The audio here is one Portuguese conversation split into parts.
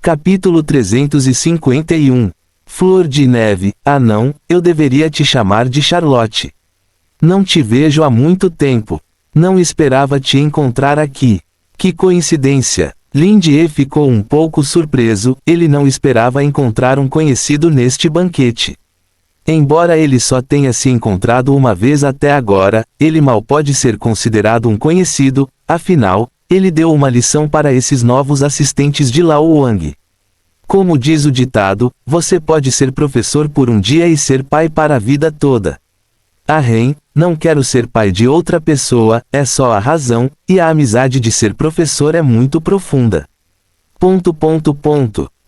Capítulo 351. Flor de Neve. Ah não, eu deveria te chamar de Charlotte. Não te vejo há muito tempo. Não esperava te encontrar aqui. Que coincidência. Lindier ficou um pouco surpreso, ele não esperava encontrar um conhecido neste banquete. Embora ele só tenha se encontrado uma vez até agora, ele mal pode ser considerado um conhecido, afinal, ele deu uma lição para esses novos assistentes de Lao Wang. Como diz o ditado, você pode ser professor por um dia e ser pai para a vida toda. Arren, não quero ser pai de outra pessoa, é só a razão, e a amizade de ser professor é muito profunda. ...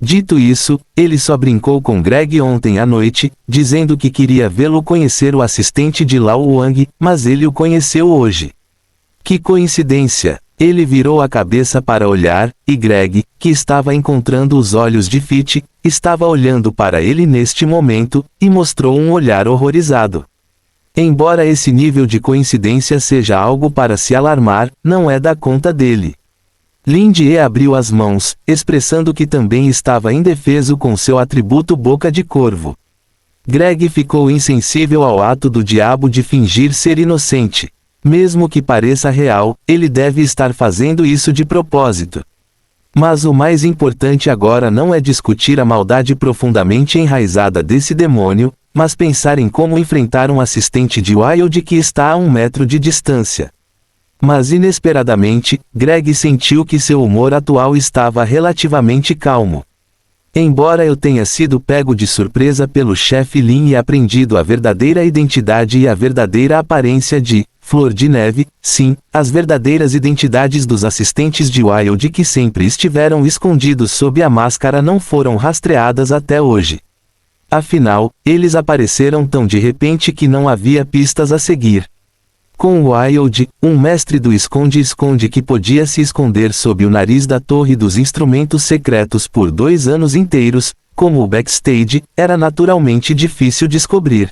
Dito isso, ele só brincou com Greg ontem à noite, dizendo que queria vê-lo conhecer o assistente de Lao Wang, mas ele o conheceu hoje. Que coincidência! Ele virou a cabeça para olhar, e Greg, que estava encontrando os olhos de Fitch, estava olhando para ele neste momento, e mostrou um olhar horrorizado. Embora esse nível de coincidência seja algo para se alarmar, não é da conta dele. Lindier abriu as mãos, expressando que também estava indefeso com seu atributo boca de corvo. Greg ficou insensível ao ato do diabo de fingir ser inocente. Mesmo que pareça real, ele deve estar fazendo isso de propósito. Mas o mais importante agora não é discutir a maldade profundamente enraizada desse demônio, mas pensar em como enfrentar um assistente de Wild que está a 1 metro de distância. Mas inesperadamente, Greg sentiu que seu humor atual estava relativamente calmo. Embora eu tenha sido pego de surpresa pelo chefe Lin e aprendido a verdadeira identidade e a verdadeira aparência de Flor de Neve, sim, as verdadeiras identidades dos assistentes de Wild que sempre estiveram escondidos sob a máscara não foram rastreadas até hoje. Afinal, eles apareceram tão de repente que não havia pistas a seguir. Com Wild, um mestre do esconde-esconde que podia se esconder sob o nariz da torre dos instrumentos secretos por 2 anos inteiros, como o backstage, era naturalmente difícil descobrir.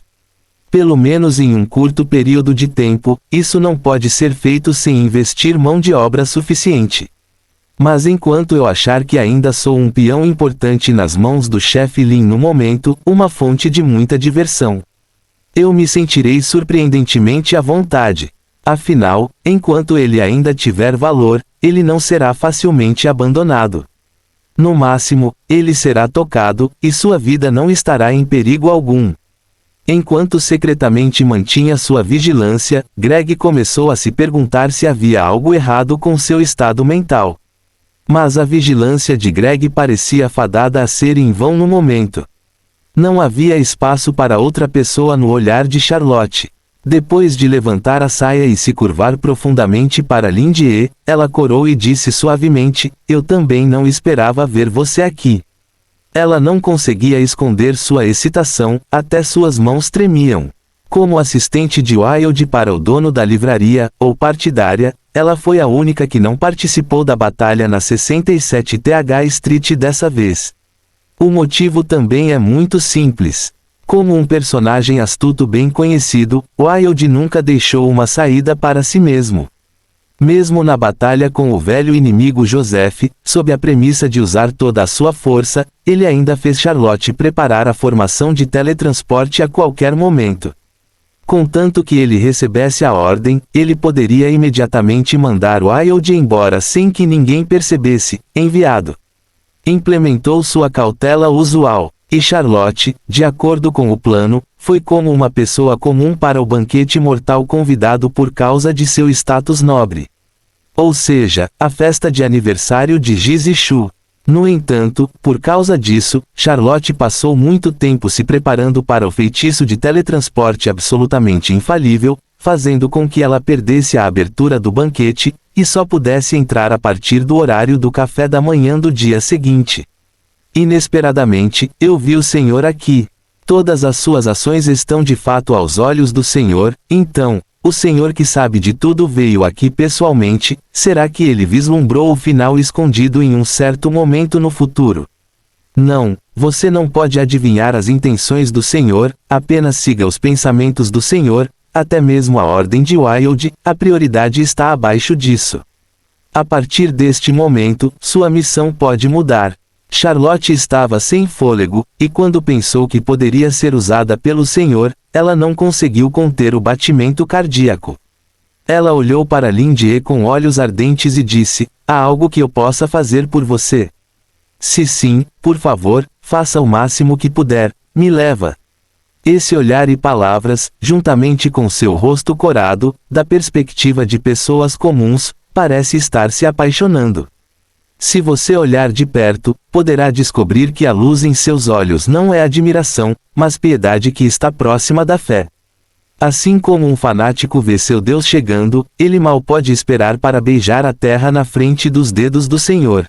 Pelo menos em um curto período de tempo, isso não pode ser feito sem investir mão de obra suficiente. Mas enquanto eu achar que ainda sou um peão importante nas mãos do chefe Lin no momento, uma fonte de muita diversão. Eu me sentirei surpreendentemente à vontade. Afinal, enquanto ele ainda tiver valor, ele não será facilmente abandonado. No máximo, ele será tocado, e sua vida não estará em perigo algum. Enquanto secretamente mantinha sua vigilância, Greg começou a se perguntar se havia algo errado com seu estado mental. Mas a vigilância de Greg parecia fadada a ser em vão no momento. Não havia espaço para outra pessoa no olhar de Charlotte. Depois de levantar a saia e se curvar profundamente para Lindier, ela corou e disse suavemente, eu também não esperava ver você aqui. Ela não conseguia esconder sua excitação, até suas mãos tremiam. Como assistente de Wild para o dono da livraria, ou partidária, ela foi a única que não participou da batalha na 67 TH Street dessa vez. O motivo também é muito simples. Como um personagem astuto bem conhecido, Wild nunca deixou uma saída para si mesmo. Mesmo na batalha com o velho inimigo Joseph, sob a premissa de usar toda a sua força, ele ainda fez Charlotte preparar a formação de teletransporte a qualquer momento. Contanto que ele recebesse a ordem, ele poderia imediatamente mandar Wild embora sem que ninguém percebesse, enviado. Implementou sua cautela usual, e Charlotte, de acordo com o plano, foi como uma pessoa comum para o banquete mortal convidado por causa de seu status nobre. Ou seja, a festa de aniversário de Jizishu. No entanto, por causa disso, Charlotte passou muito tempo se preparando para o feitiço de teletransporte absolutamente infalível, fazendo com que ela perdesse a abertura do banquete, e só pudesse entrar a partir do horário do café da manhã do dia seguinte. Inesperadamente, eu vi o Senhor aqui. Todas as suas ações estão de fato aos olhos do Senhor, então, o Senhor que sabe de tudo veio aqui pessoalmente, será que ele vislumbrou o final escondido em um certo momento no futuro? Não, você não pode adivinhar as intenções do Senhor, apenas siga os pensamentos do Senhor, até mesmo a ordem de Wild, a prioridade está abaixo disso. A partir deste momento, sua missão pode mudar. Charlotte estava sem fôlego, e quando pensou que poderia ser usada pelo Senhor, ela não conseguiu conter o batimento cardíaco. Ela olhou para Lindier com olhos ardentes e disse: há algo que eu possa fazer por você? Se sim, por favor, faça o máximo que puder, me leva. Esse olhar e palavras, juntamente com seu rosto corado, da perspectiva de pessoas comuns, parece estar se apaixonando. Se você olhar de perto, poderá descobrir que a luz em seus olhos não é admiração, mas piedade que está próxima da fé. Assim como um fanático vê seu Deus chegando, ele mal pode esperar para beijar a terra na frente dos dedos do Senhor.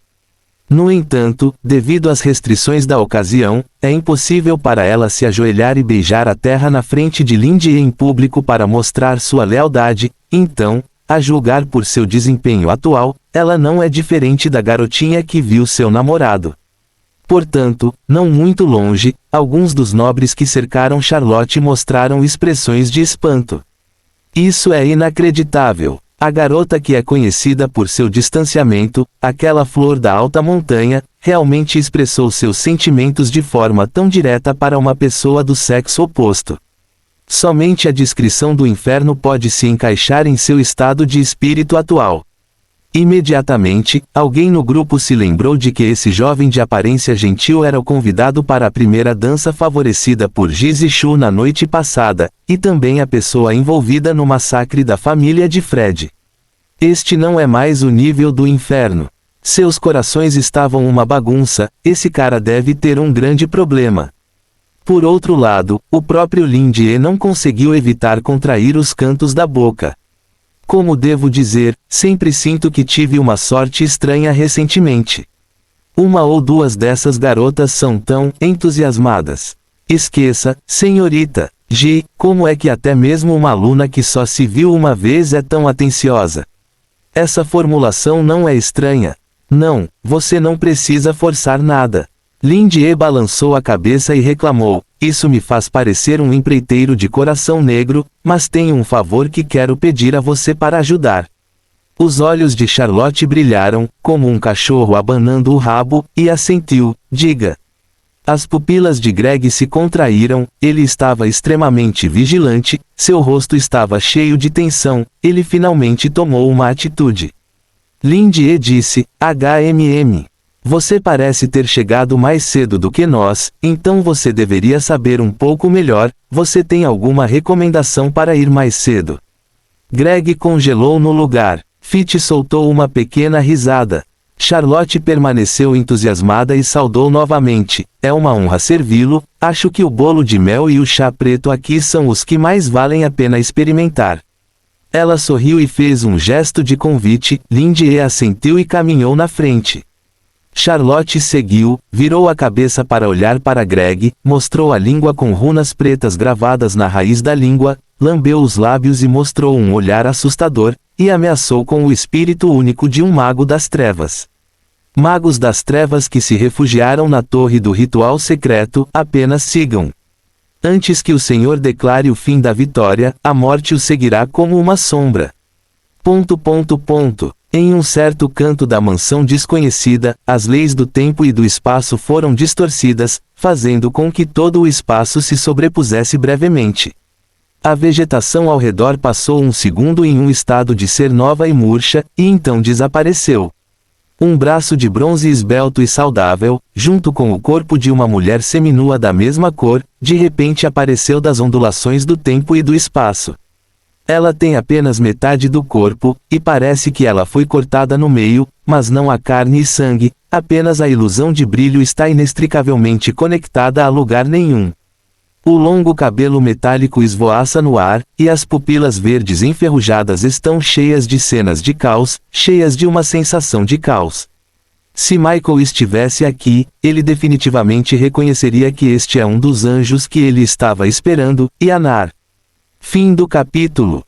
No entanto, devido às restrições da ocasião, é impossível para ela se ajoelhar e beijar a terra na frente de Lindier em público para mostrar sua lealdade. Então, a julgar por seu desempenho atual, ela não é diferente da garotinha que viu seu namorado. Portanto, não muito longe, alguns dos nobres que cercaram Charlotte mostraram expressões de espanto. Isso é inacreditável. A garota que é conhecida por seu distanciamento, aquela flor da alta montanha, realmente expressou seus sentimentos de forma tão direta para uma pessoa do sexo oposto. Somente a descrição do inferno pode se encaixar em seu estado de espírito atual. Imediatamente, alguém no grupo se lembrou de que esse jovem de aparência gentil era o convidado para a primeira dança favorecida por Jisishu na noite passada, e também a pessoa envolvida no massacre da família de Fred. Este não é mais o nível do inferno. Seus corações estavam uma bagunça, esse cara deve ter um grande problema. Por outro lado, o próprio Lindier não conseguiu evitar contrair os cantos da boca. Como devo dizer, sempre sinto que tive uma sorte estranha recentemente. Uma ou duas dessas garotas são tão entusiasmadas. Esqueça, senhorita G, como é que até mesmo uma aluna que só se viu uma vez é tão atenciosa? Essa formulação não é estranha. Não, você não precisa forçar nada. Lindier balançou a cabeça e reclamou: isso me faz parecer um empreiteiro de coração negro, mas tenho um favor que quero pedir a você para ajudar. Os olhos de Charlotte brilharam, como um cachorro abanando o rabo, e assentiu: diga. As pupilas de Greg se contraíram, ele estava extremamente vigilante, seu rosto estava cheio de tensão, ele finalmente tomou uma atitude. Lindier disse: Você parece ter chegado mais cedo do que nós, então você deveria saber um pouco melhor. Você tem alguma recomendação para ir mais cedo? Greg congelou no lugar. Fitch soltou uma pequena risada. Charlotte permaneceu entusiasmada e saudou novamente. É uma honra servi-lo, acho que o bolo de mel e o chá preto aqui são os que mais valem a pena experimentar. Ela sorriu e fez um gesto de convite. Lindier assentiu e caminhou na frente. Charlotte seguiu, virou a cabeça para olhar para Greg, mostrou a língua com runas pretas gravadas na raiz da língua, lambeu os lábios e mostrou um olhar assustador, e ameaçou com o espírito único de um mago das trevas. Magos das trevas que se refugiaram na torre do ritual secreto, apenas sigam. Antes que o Senhor declare o fim da vitória, a morte o seguirá como uma sombra. Em um certo canto da mansão desconhecida, as leis do tempo e do espaço foram distorcidas, fazendo com que todo o espaço se sobrepusesse brevemente. A vegetação ao redor passou um segundo em um estado de ser nova e murcha, e então desapareceu. Um braço de bronze esbelto e saudável, junto com o corpo de uma mulher seminua da mesma cor, de repente apareceu das ondulações do tempo e do espaço. Ela tem apenas metade do corpo, e parece que ela foi cortada no meio, mas não há carne e sangue, apenas a ilusão de brilho está inextricavelmente conectada a lugar nenhum. O longo cabelo metálico esvoaça no ar, e as pupilas verdes enferrujadas estão cheias de cenas de caos, cheias de uma sensação de caos. Se Michael estivesse aqui, ele definitivamente reconheceria que este é um dos anjos que ele estava esperando, Yanar. Fim do capítulo.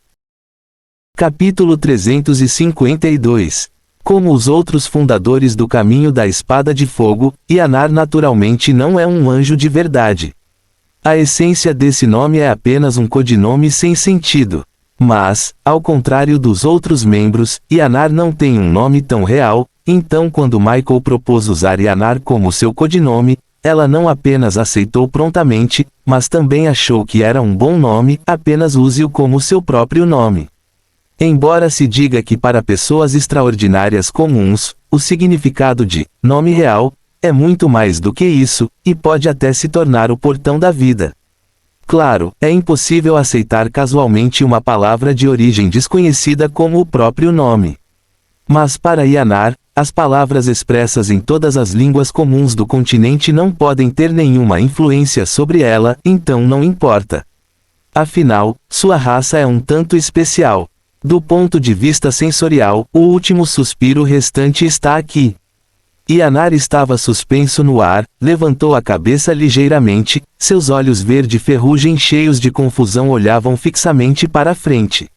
Capítulo 352. Como os outros fundadores do caminho da espada de fogo, Yanar naturalmente não é um anjo de verdade. A essência desse nome é apenas um codinome sem sentido. Mas, ao contrário dos outros membros, Yanar não tem um nome tão real, Então quando Michael propôs usar Yanar como seu codinome, ela não apenas aceitou prontamente, mas também achou que era um bom nome, apenas use-o como seu próprio nome. Embora se diga que para pessoas extraordinárias comuns, o significado de nome real é muito mais do que isso, e pode até se tornar o portão da vida. Claro, é impossível aceitar casualmente uma palavra de origem desconhecida como o próprio nome. Mas para Yanar, as palavras expressas em todas as línguas comuns do continente não podem ter nenhuma influência sobre ela, então não importa. Afinal, sua raça é um tanto especial. Do ponto de vista sensorial, o último suspiro restante está aqui. Yanar estava suspenso no ar, levantou a cabeça ligeiramente, seus olhos verde ferrugem cheios de confusão olhavam fixamente para a frente.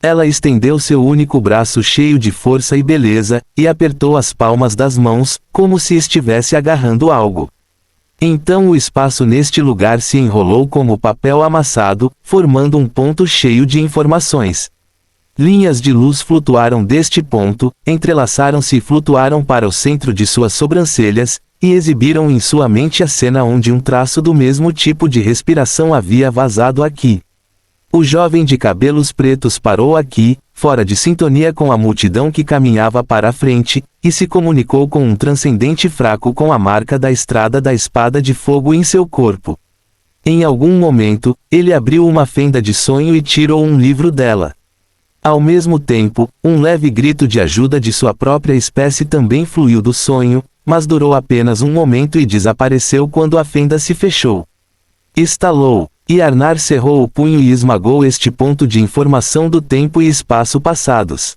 Ela estendeu seu único braço cheio de força e beleza, e apertou as palmas das mãos, como se estivesse agarrando algo. Então o espaço neste lugar se enrolou como papel amassado, formando um ponto cheio de informações. Linhas de luz flutuaram deste ponto, entrelaçaram-se e flutuaram para o centro de suas sobrancelhas, e exibiram em sua mente a cena onde um traço do mesmo tipo de respiração havia vazado aqui. O jovem de cabelos pretos parou aqui, fora de sintonia com a multidão que caminhava para a frente, e se comunicou com um transcendente fraco com a marca da estrada da espada de fogo em seu corpo. Em algum momento, ele abriu uma fenda de sonho e tirou um livro dela. Ao mesmo tempo, um leve grito de ajuda de sua própria espécie também fluiu do sonho, mas durou apenas um momento e desapareceu quando a fenda se fechou. Estalou. Yanar cerrou o punho e esmagou este ponto de informação do tempo e espaço passados.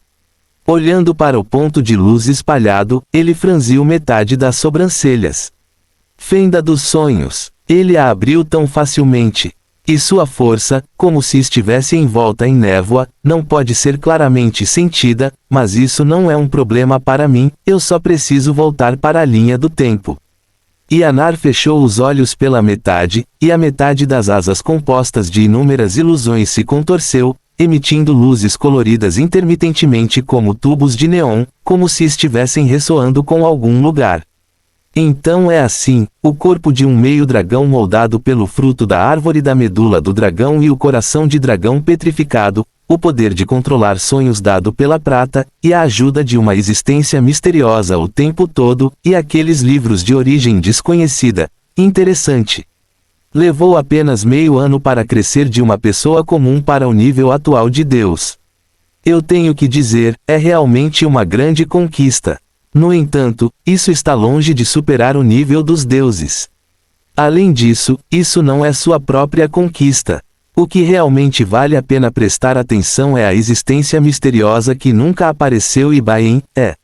Olhando para o ponto de luz espalhado, ele franziu metade das sobrancelhas. Fenda dos sonhos. Ele a abriu tão facilmente. E sua força, como se estivesse envolta em névoa, não pode ser claramente sentida, mas isso não é um problema para mim, eu só preciso voltar para a linha do tempo. Yanar fechou os olhos pela metade, e a metade das asas compostas de inúmeras ilusões se contorceu, emitindo luzes coloridas intermitentemente como tubos de neon, como se estivessem ressoando com algum lugar. Então é assim, o corpo de um meio-dragão moldado pelo fruto da árvore da medula do dragão e o coração de dragão petrificado, o poder de controlar sonhos dado pela prata, e a ajuda de uma existência misteriosa o tempo todo, e aqueles livros de origem desconhecida. Interessante. Levou apenas meio ano para crescer de uma pessoa comum para o nível atual de Deus. Eu tenho que dizer, é realmente uma grande conquista. No entanto, isso está longe de superar o nível dos deuses. Além disso, isso não é sua própria conquista. O que realmente vale a pena prestar atenção é a existência misteriosa que nunca apareceu e Baen é.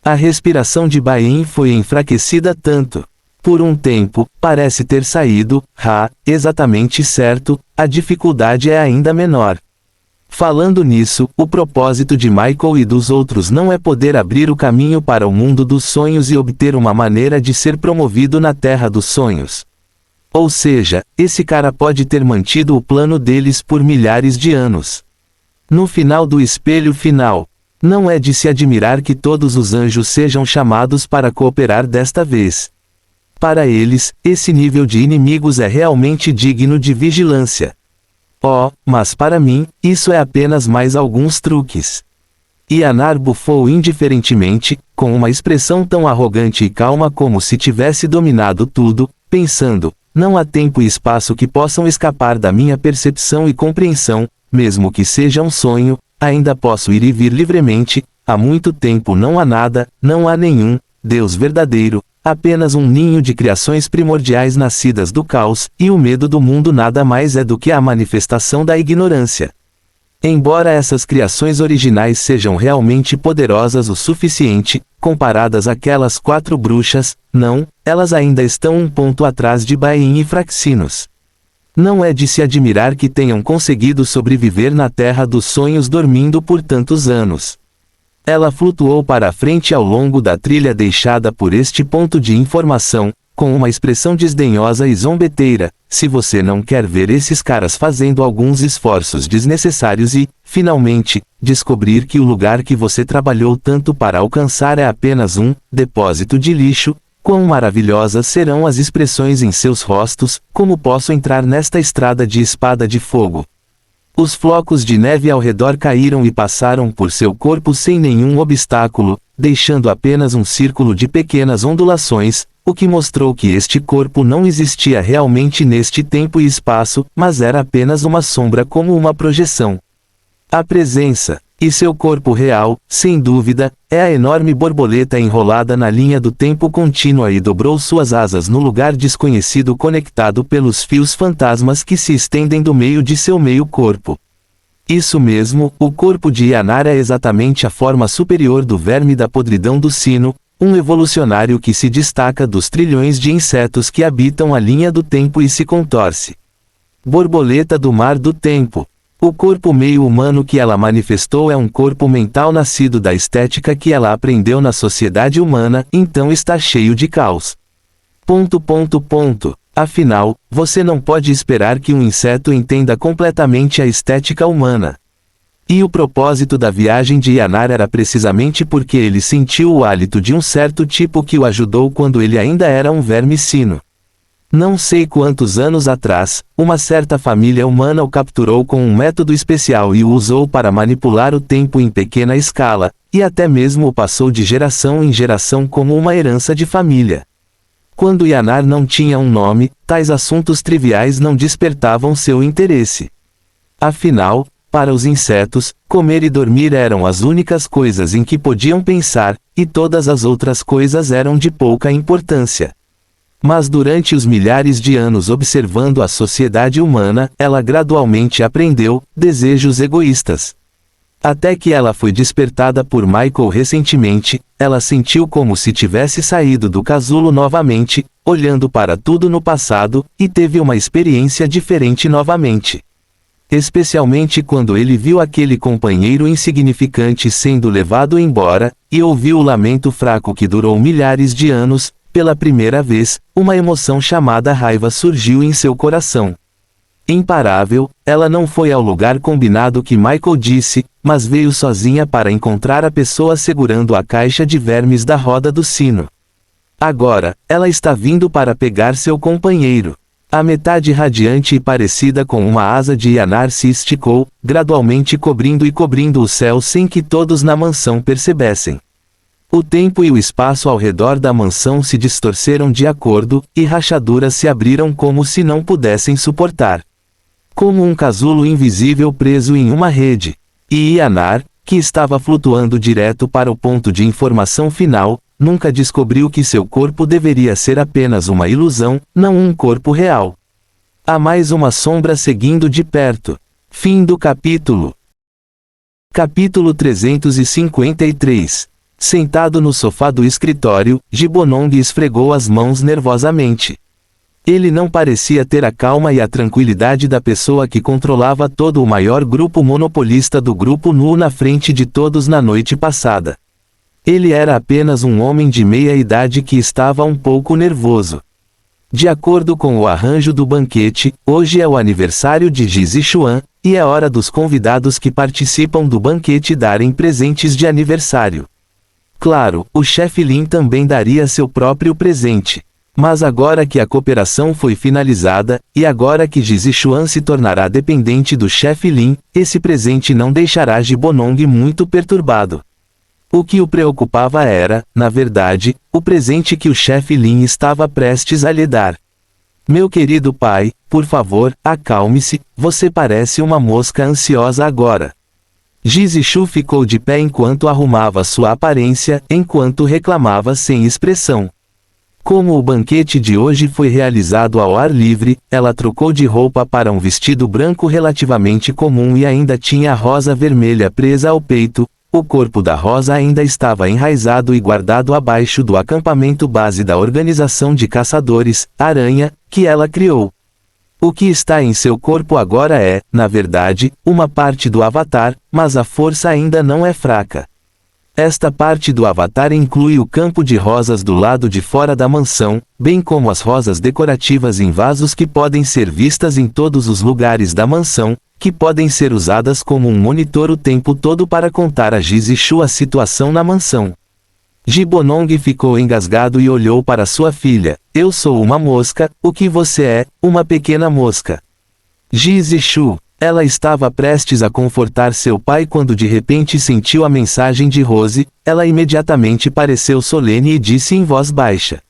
A respiração de Baen foi enfraquecida tanto. Por um tempo, parece ter saído, exatamente certo, a dificuldade é ainda menor. Falando nisso, o propósito de Michael e dos outros não é poder abrir o caminho para o mundo dos sonhos e obter uma maneira de ser promovido na Terra dos Sonhos. Ou seja, esse cara pode ter mantido o plano deles por milhares de anos. No final do espelho final, não é de se admirar que todos os anjos sejam chamados para cooperar desta vez. Para eles, esse nível de inimigos é realmente digno de vigilância. Mas para mim, isso é apenas mais alguns truques. Yanar bufou indiferentemente, com uma expressão tão arrogante e calma como se tivesse dominado tudo, pensando, não há tempo e espaço que possam escapar da minha percepção e compreensão, mesmo que seja um sonho, ainda posso ir e vir livremente, há muito tempo não há nada, não há nenhum Deus verdadeiro, apenas um ninho de criações primordiais nascidas do caos, e o medo do mundo nada mais é do que a manifestação da ignorância. Embora essas criações originais sejam realmente poderosas o suficiente, comparadas àquelas 4 bruxas, elas ainda estão um ponto atrás de Baen e Fraxinos. Não é de se admirar que tenham conseguido sobreviver na Terra dos Sonhos dormindo por tantos anos. Ela flutuou para a frente ao longo da trilha deixada por este ponto de informação, com uma expressão desdenhosa e zombeteira: se você não quer ver esses caras fazendo alguns esforços desnecessários e, finalmente, descobrir que o lugar que você trabalhou tanto para alcançar é apenas um depósito de lixo, quão maravilhosas serão as expressões em seus rostos: como posso entrar nesta estrada de espada de fogo? Os flocos de neve ao redor caíram e passaram por seu corpo sem nenhum obstáculo, deixando apenas um círculo de pequenas ondulações, o que mostrou que este corpo não existia realmente neste tempo e espaço, mas era apenas uma sombra como uma projeção. A presença, e seu corpo real, sem dúvida, é a enorme borboleta enrolada na linha do tempo contínua e dobrou suas asas no lugar desconhecido conectado pelos fios fantasmas que se estendem do meio de seu meio corpo. Isso mesmo, o corpo de Yanar é exatamente a forma superior do verme da podridão do sino, um evolucionário que se destaca dos trilhões de insetos que habitam a linha do tempo e se contorce. Borboleta do mar do tempo. O corpo meio humano que ela manifestou é um corpo mental nascido da estética que ela aprendeu na sociedade humana, então está cheio de caos. Afinal, você não pode esperar que um inseto entenda completamente a estética humana. E o propósito da viagem de Yanar era precisamente porque ele sentiu o hálito de um certo tipo que o ajudou quando ele ainda era um verme sino. Não sei quantos anos atrás, uma certa família humana o capturou com um método especial e o usou para manipular o tempo em pequena escala, e até mesmo o passou de geração em geração como uma herança de família. Quando Yanar não tinha um nome, tais assuntos triviais não despertavam seu interesse. Afinal, para os insetos, comer e dormir eram as únicas coisas em que podiam pensar, e todas as outras coisas eram de pouca importância. Mas durante os milhares de anos observando a sociedade humana, ela gradualmente aprendeu desejos egoístas. Até que ela foi despertada por Michael recentemente, ela sentiu como se tivesse saído do casulo novamente, olhando para tudo no passado, e teve uma experiência diferente novamente. Especialmente quando ele viu aquele companheiro insignificante sendo levado embora, e ouviu o lamento fraco que durou milhares de anos. Pela primeira vez, uma emoção chamada raiva surgiu em seu coração. Imparável, ela não foi ao lugar combinado que Michael disse, mas veio sozinha para encontrar a pessoa segurando a caixa de vermes da roda do sino. Agora, ela está vindo para pegar seu companheiro. A metade radiante e parecida com uma asa de Yanar se esticou, gradualmente cobrindo o céu sem que todos na mansão percebessem. O tempo e o espaço ao redor da mansão se distorceram de acordo, e rachaduras se abriram como se não pudessem suportar. Como um casulo invisível preso em uma rede. E Yanar, que estava flutuando direto para o ponto de informação final, nunca descobriu que seu corpo deveria ser apenas uma ilusão, não um corpo real. Há mais uma sombra seguindo de perto. Fim do capítulo. Capítulo 353. Sentado no sofá do escritório, Gibonong esfregou as mãos nervosamente. Ele não parecia ter a calma e a tranquilidade da pessoa que controlava todo o maior grupo monopolista do grupo Nu na frente de todos na noite passada. Ele era apenas um homem de meia idade que estava um pouco nervoso. De acordo com o arranjo do banquete, hoje é o aniversário de Ji Zixuan, e é hora dos convidados que participam do banquete darem presentes de aniversário. Claro, o chefe Lin também daria seu próprio presente. Mas agora que a cooperação foi finalizada, e agora que Ji Zixuan se tornará dependente do chefe Lin, esse presente não deixará Gibonong muito perturbado. O que o preocupava era, na verdade, o presente que o chefe Lin estava prestes a lhe dar. Meu querido pai, por favor, acalme-se, você parece uma mosca ansiosa agora. Ji Zixu ficou de pé enquanto arrumava sua aparência, enquanto reclamava sem expressão. Como o banquete de hoje foi realizado ao ar livre, ela trocou de roupa para um vestido branco relativamente comum e ainda tinha a rosa vermelha presa ao peito. O corpo da rosa ainda estava enraizado e guardado abaixo do acampamento base da organização de caçadores, Aranha, que ela criou. O que está em seu corpo agora é, na verdade, uma parte do Avatar, mas a força ainda não é fraca. Esta parte do avatar inclui o campo de rosas do lado de fora da mansão, bem como as rosas decorativas em vasos que podem ser vistas em todos os lugares da mansão, que podem ser usadas como um monitor o tempo todo para contar a Jisishu a situação na mansão. Gibonong ficou engasgado e olhou para sua filha. Eu sou uma mosca, o que você é? Uma pequena mosca. Jisishu. Ela estava prestes a confortar seu pai quando de repente sentiu a mensagem de Rose. Ela imediatamente pareceu solene e disse em voz baixa.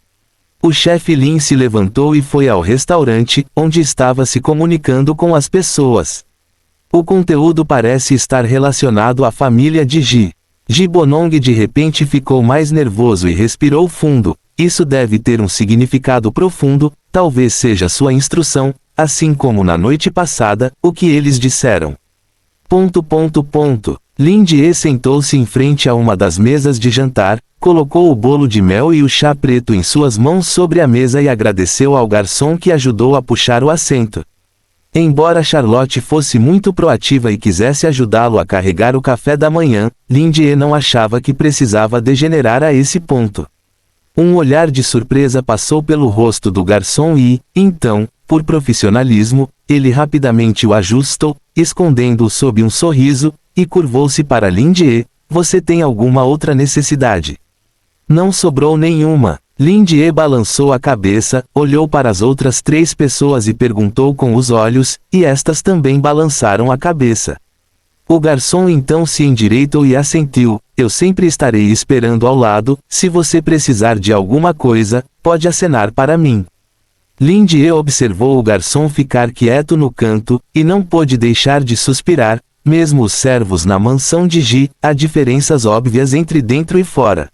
O chefe Lin se levantou e foi ao restaurante, onde estava se comunicando com as pessoas. O conteúdo parece estar relacionado à família de Ji. Gibonong de repente ficou mais nervoso e respirou fundo. Isso deve ter um significado profundo, talvez seja sua instrução, assim como na noite passada, o que eles disseram. Lin Jie sentou-se em frente a uma das mesas de jantar, colocou o bolo de mel e o chá preto em suas mãos sobre a mesa e agradeceu ao garçom que ajudou a puxar o assento. Embora Charlotte fosse muito proativa e quisesse ajudá-lo a carregar o café da manhã, Lin Jie não achava que precisava degenerar a esse ponto. Um olhar de surpresa passou pelo rosto do garçom e, então, por profissionalismo, ele rapidamente o ajustou, escondendo-o sob um sorriso, e curvou-se para Lin Jie. Você tem alguma outra necessidade? Não sobrou nenhuma. Lin Jie balançou a cabeça, olhou para as outras 3 pessoas e perguntou com os olhos, e estas também balançaram a cabeça. O garçom então se endireitou e assentiu. Eu sempre estarei esperando ao lado, se você precisar de alguma coisa, pode acenar para mim. Lin Jie observou o garçom ficar quieto no canto, e não pôde deixar de suspirar. Mesmo os servos na mansão de Ji, há diferenças óbvias entre dentro e fora.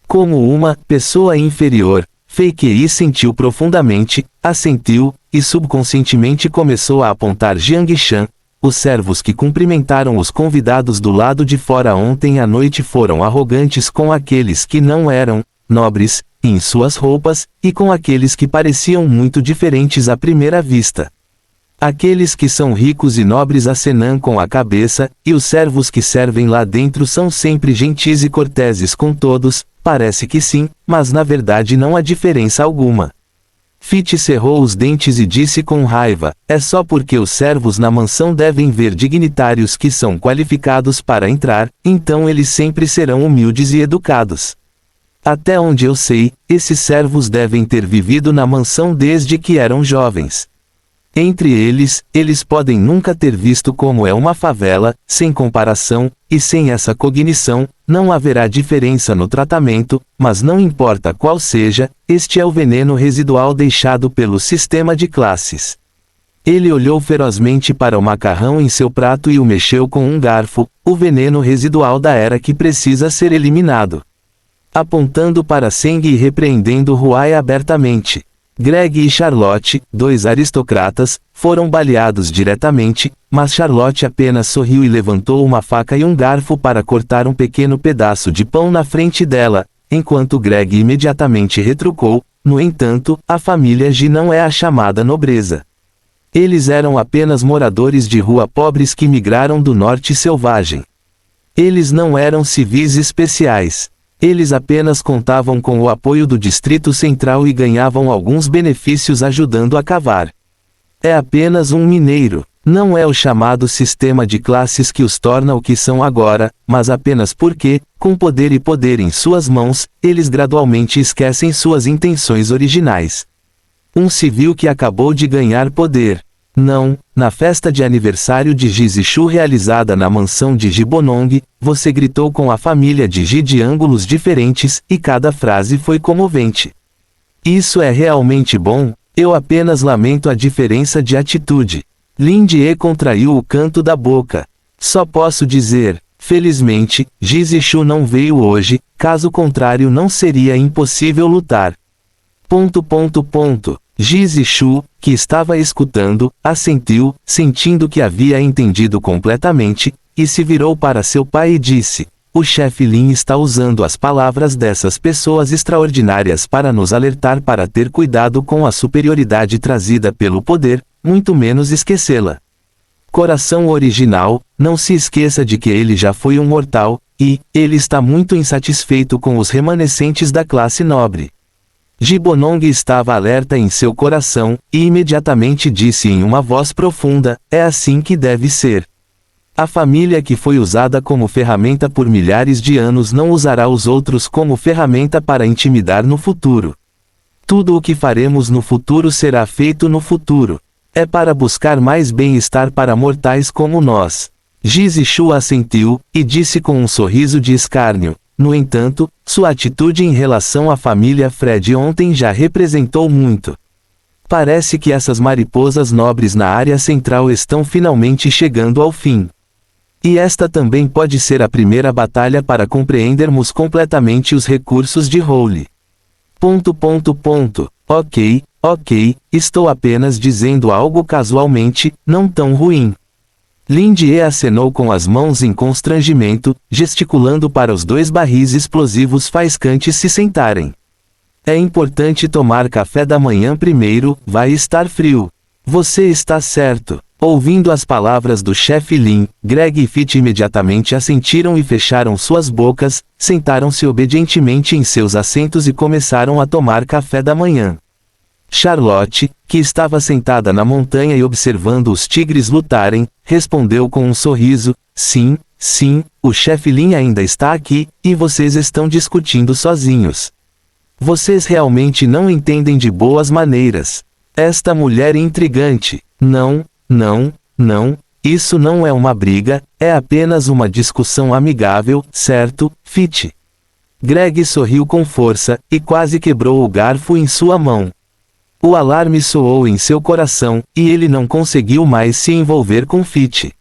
Como uma pessoa inferior, Fei Qi sentiu profundamente, assentiu, e subconscientemente começou a apontar Jiang Shan. Os servos que cumprimentaram os convidados do lado de fora ontem à noite foram arrogantes com aqueles que não eram nobres em suas roupas, e com aqueles que pareciam muito diferentes à primeira vista. Aqueles que são ricos e nobres acenam com a cabeça, e os servos que servem lá dentro são sempre gentis e corteses com todos. Parece que sim, mas na verdade não há diferença alguma. Fit cerrou os dentes e disse com raiva, é só porque os servos na mansão devem ver dignitários que são qualificados para entrar, então eles sempre serão humildes e educados. Até onde eu sei, esses servos devem ter vivido na mansão desde que eram jovens. Entre eles podem nunca ter visto como é uma favela, sem comparação, e sem essa cognição, não haverá diferença no tratamento, mas não importa qual seja, este é o veneno residual deixado pelo sistema de classes. Ele olhou ferozmente para o macarrão em seu prato e o mexeu com um garfo, o veneno residual da era que precisa ser eliminado. Apontando para Seng e repreendendo Huai abertamente. Greg e Charlotte, 2 aristocratas, foram baleados diretamente, mas Charlotte apenas sorriu e levantou uma faca e um garfo para cortar um pequeno pedaço de pão na frente dela, enquanto Greg imediatamente retrucou. No entanto, a família Ji não é a chamada nobreza. Eles eram apenas moradores de rua pobres que migraram do norte selvagem. Eles não eram civis especiais. Eles apenas contavam com o apoio do Distrito Central e ganhavam alguns benefícios ajudando a cavar. É apenas um mineiro. Não é o chamado sistema de classes que os torna o que são agora, mas apenas porque, com poder e poder em suas mãos, eles gradualmente esquecem suas intenções originais. Um civil que acabou de ganhar poder. Não, na festa de aniversário de Jisishu realizada na mansão de Gibonong, você gritou com a família de Ji de ângulos diferentes, e cada frase foi comovente. Isso é realmente bom, eu apenas lamento a diferença de atitude. Lin Jie contraiu o canto da boca. Só posso dizer, felizmente, Jisishu não veio hoje, caso contrário não seria impossível lutar. Jisishu, que estava escutando, assentiu, sentindo que havia entendido completamente, e se virou para seu pai e disse, o chefe Lin está usando as palavras dessas pessoas extraordinárias para nos alertar para ter cuidado com a superioridade trazida pelo poder, muito menos esquecê-la. Coração original, não se esqueça de que ele já foi um mortal, e ele está muito insatisfeito com os remanescentes da classe nobre. Gibonong estava alerta em seu coração, e imediatamente disse em uma voz profunda: é assim que deve ser. A família que foi usada como ferramenta por milhares de anos não usará os outros como ferramenta para intimidar no futuro. Tudo o que faremos no futuro será feito no futuro. É para buscar mais bem-estar para mortais como nós. Jizishu assentiu, e disse com um sorriso de escárnio: no entanto, sua atitude em relação à família Fred ontem já representou muito. Parece que essas mariposas nobres na área central estão finalmente chegando ao fim. E esta também pode ser a primeira batalha para compreendermos completamente os recursos de Holy. Ok, estou apenas dizendo algo casualmente, não tão ruim. Lindie acenou com as mãos em constrangimento, gesticulando para os 2 barris explosivos faiscantes se sentarem. É importante tomar café da manhã primeiro, vai estar frio. Você está certo. Ouvindo as palavras do chefe Lin, Greg e Fit imediatamente assentiram e fecharam suas bocas, sentaram-se obedientemente em seus assentos e começaram a tomar café da manhã. Charlotte, que estava sentada na montanha e observando os tigres lutarem, respondeu com um sorriso: sim, o chefe Lin ainda está aqui, e vocês estão discutindo sozinhos. Vocês realmente não entendem de boas maneiras. Esta mulher intrigante. Não, isso não é uma briga, é apenas uma discussão amigável, certo, Fit? Greg sorriu com força, e quase quebrou o garfo em sua mão. O alarme soou em seu coração, e ele não conseguiu mais se envolver com Fit.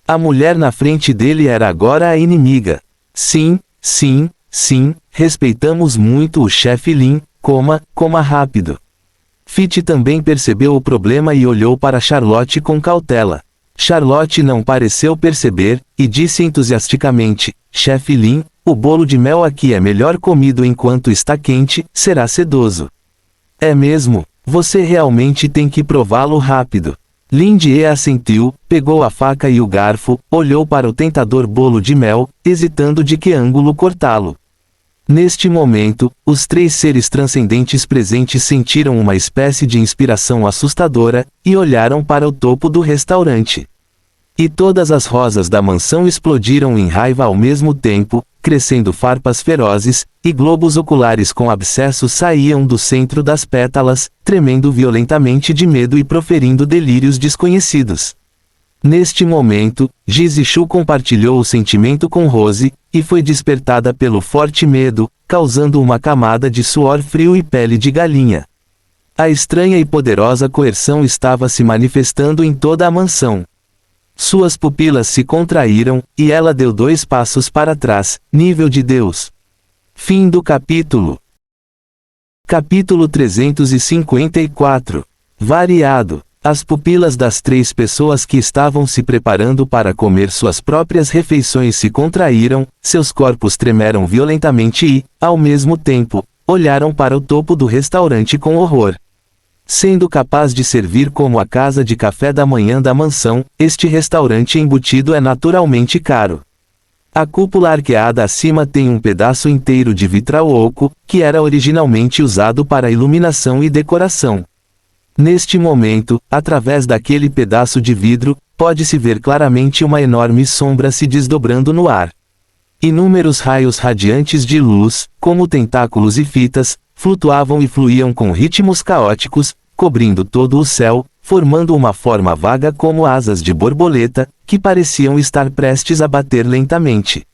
A mulher na frente dele era agora a inimiga. Sim, respeitamos muito o chefe Lin, coma rápido. Fit também percebeu o problema e olhou para Charlotte com cautela. Charlotte não pareceu perceber, e disse entusiasticamente: chefe Lin, o bolo de mel aqui é melhor comido enquanto está quente, será sedoso. É mesmo? Você realmente tem que prová-lo rápido. Lindie assentiu, pegou a faca e o garfo, olhou para o tentador bolo de mel, hesitando de que ângulo cortá-lo. Neste momento, os 3 seres transcendentes presentes sentiram uma espécie de inspiração assustadora, e olharam para o topo do restaurante. E todas as rosas da mansão explodiram em raiva ao mesmo tempo, crescendo farpas ferozes, e globos oculares com abscessos saíam do centro das pétalas, tremendo violentamente de medo e proferindo delírios desconhecidos. Neste momento, Jizishu compartilhou o sentimento com Rose, e foi despertada pelo forte medo, causando uma camada de suor frio e pele de galinha. A estranha e poderosa coerção estava se manifestando em toda a mansão. Suas pupilas se contraíram, e ela deu 2 passos para trás, nível de Deus. Fim do capítulo. Capítulo 354. Variado. As pupilas das 3 pessoas que estavam se preparando para comer suas próprias refeições se contraíram, seus corpos tremeram violentamente e, ao mesmo tempo, olharam para o topo do restaurante com horror. Sendo capaz de servir como a casa de café da manhã da mansão, este restaurante embutido é naturalmente caro. A cúpula arqueada acima tem um pedaço inteiro de vitral oco, que era originalmente usado para iluminação e decoração. Neste momento, através daquele pedaço de vidro, pode-se ver claramente uma enorme sombra se desdobrando no ar. Inúmeros raios radiantes de luz, como tentáculos e fitas, flutuavam e fluíam com ritmos caóticos, cobrindo todo o céu, formando uma forma vaga como asas de borboleta, que pareciam estar prestes a bater lentamente.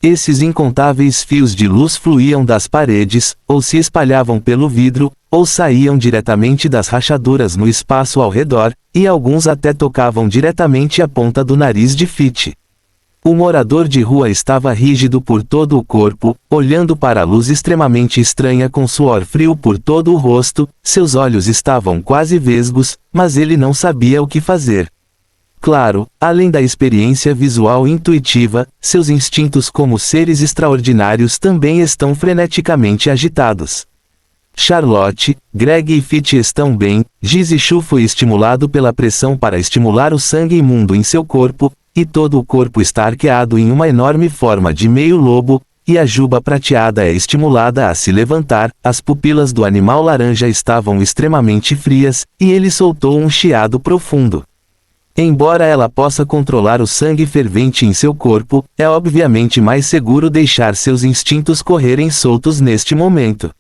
Esses incontáveis fios de luz fluíam das paredes, ou se espalhavam pelo vidro, ou saíam diretamente das rachaduras no espaço ao redor, e alguns até tocavam diretamente a ponta do nariz de Fit. O morador de rua estava rígido por todo o corpo, olhando para a luz extremamente estranha com suor frio por todo o rosto, seus olhos estavam quase vesgos, mas ele não sabia o que fazer. Claro, além da experiência visual intuitiva, seus instintos como seres extraordinários também estão freneticamente agitados. Charlotte, Greg e Fit estão bem, Jizishu foi estimulado pela pressão para estimular o sangue imundo em seu corpo, e todo o corpo está arqueado em uma enorme forma de meio lobo, e a juba prateada é estimulada a se levantar. As pupilas do animal laranja estavam extremamente frias, e ele soltou um chiado profundo. Embora ela possa controlar o sangue fervente em seu corpo, é obviamente mais seguro deixar seus instintos correrem soltos neste momento.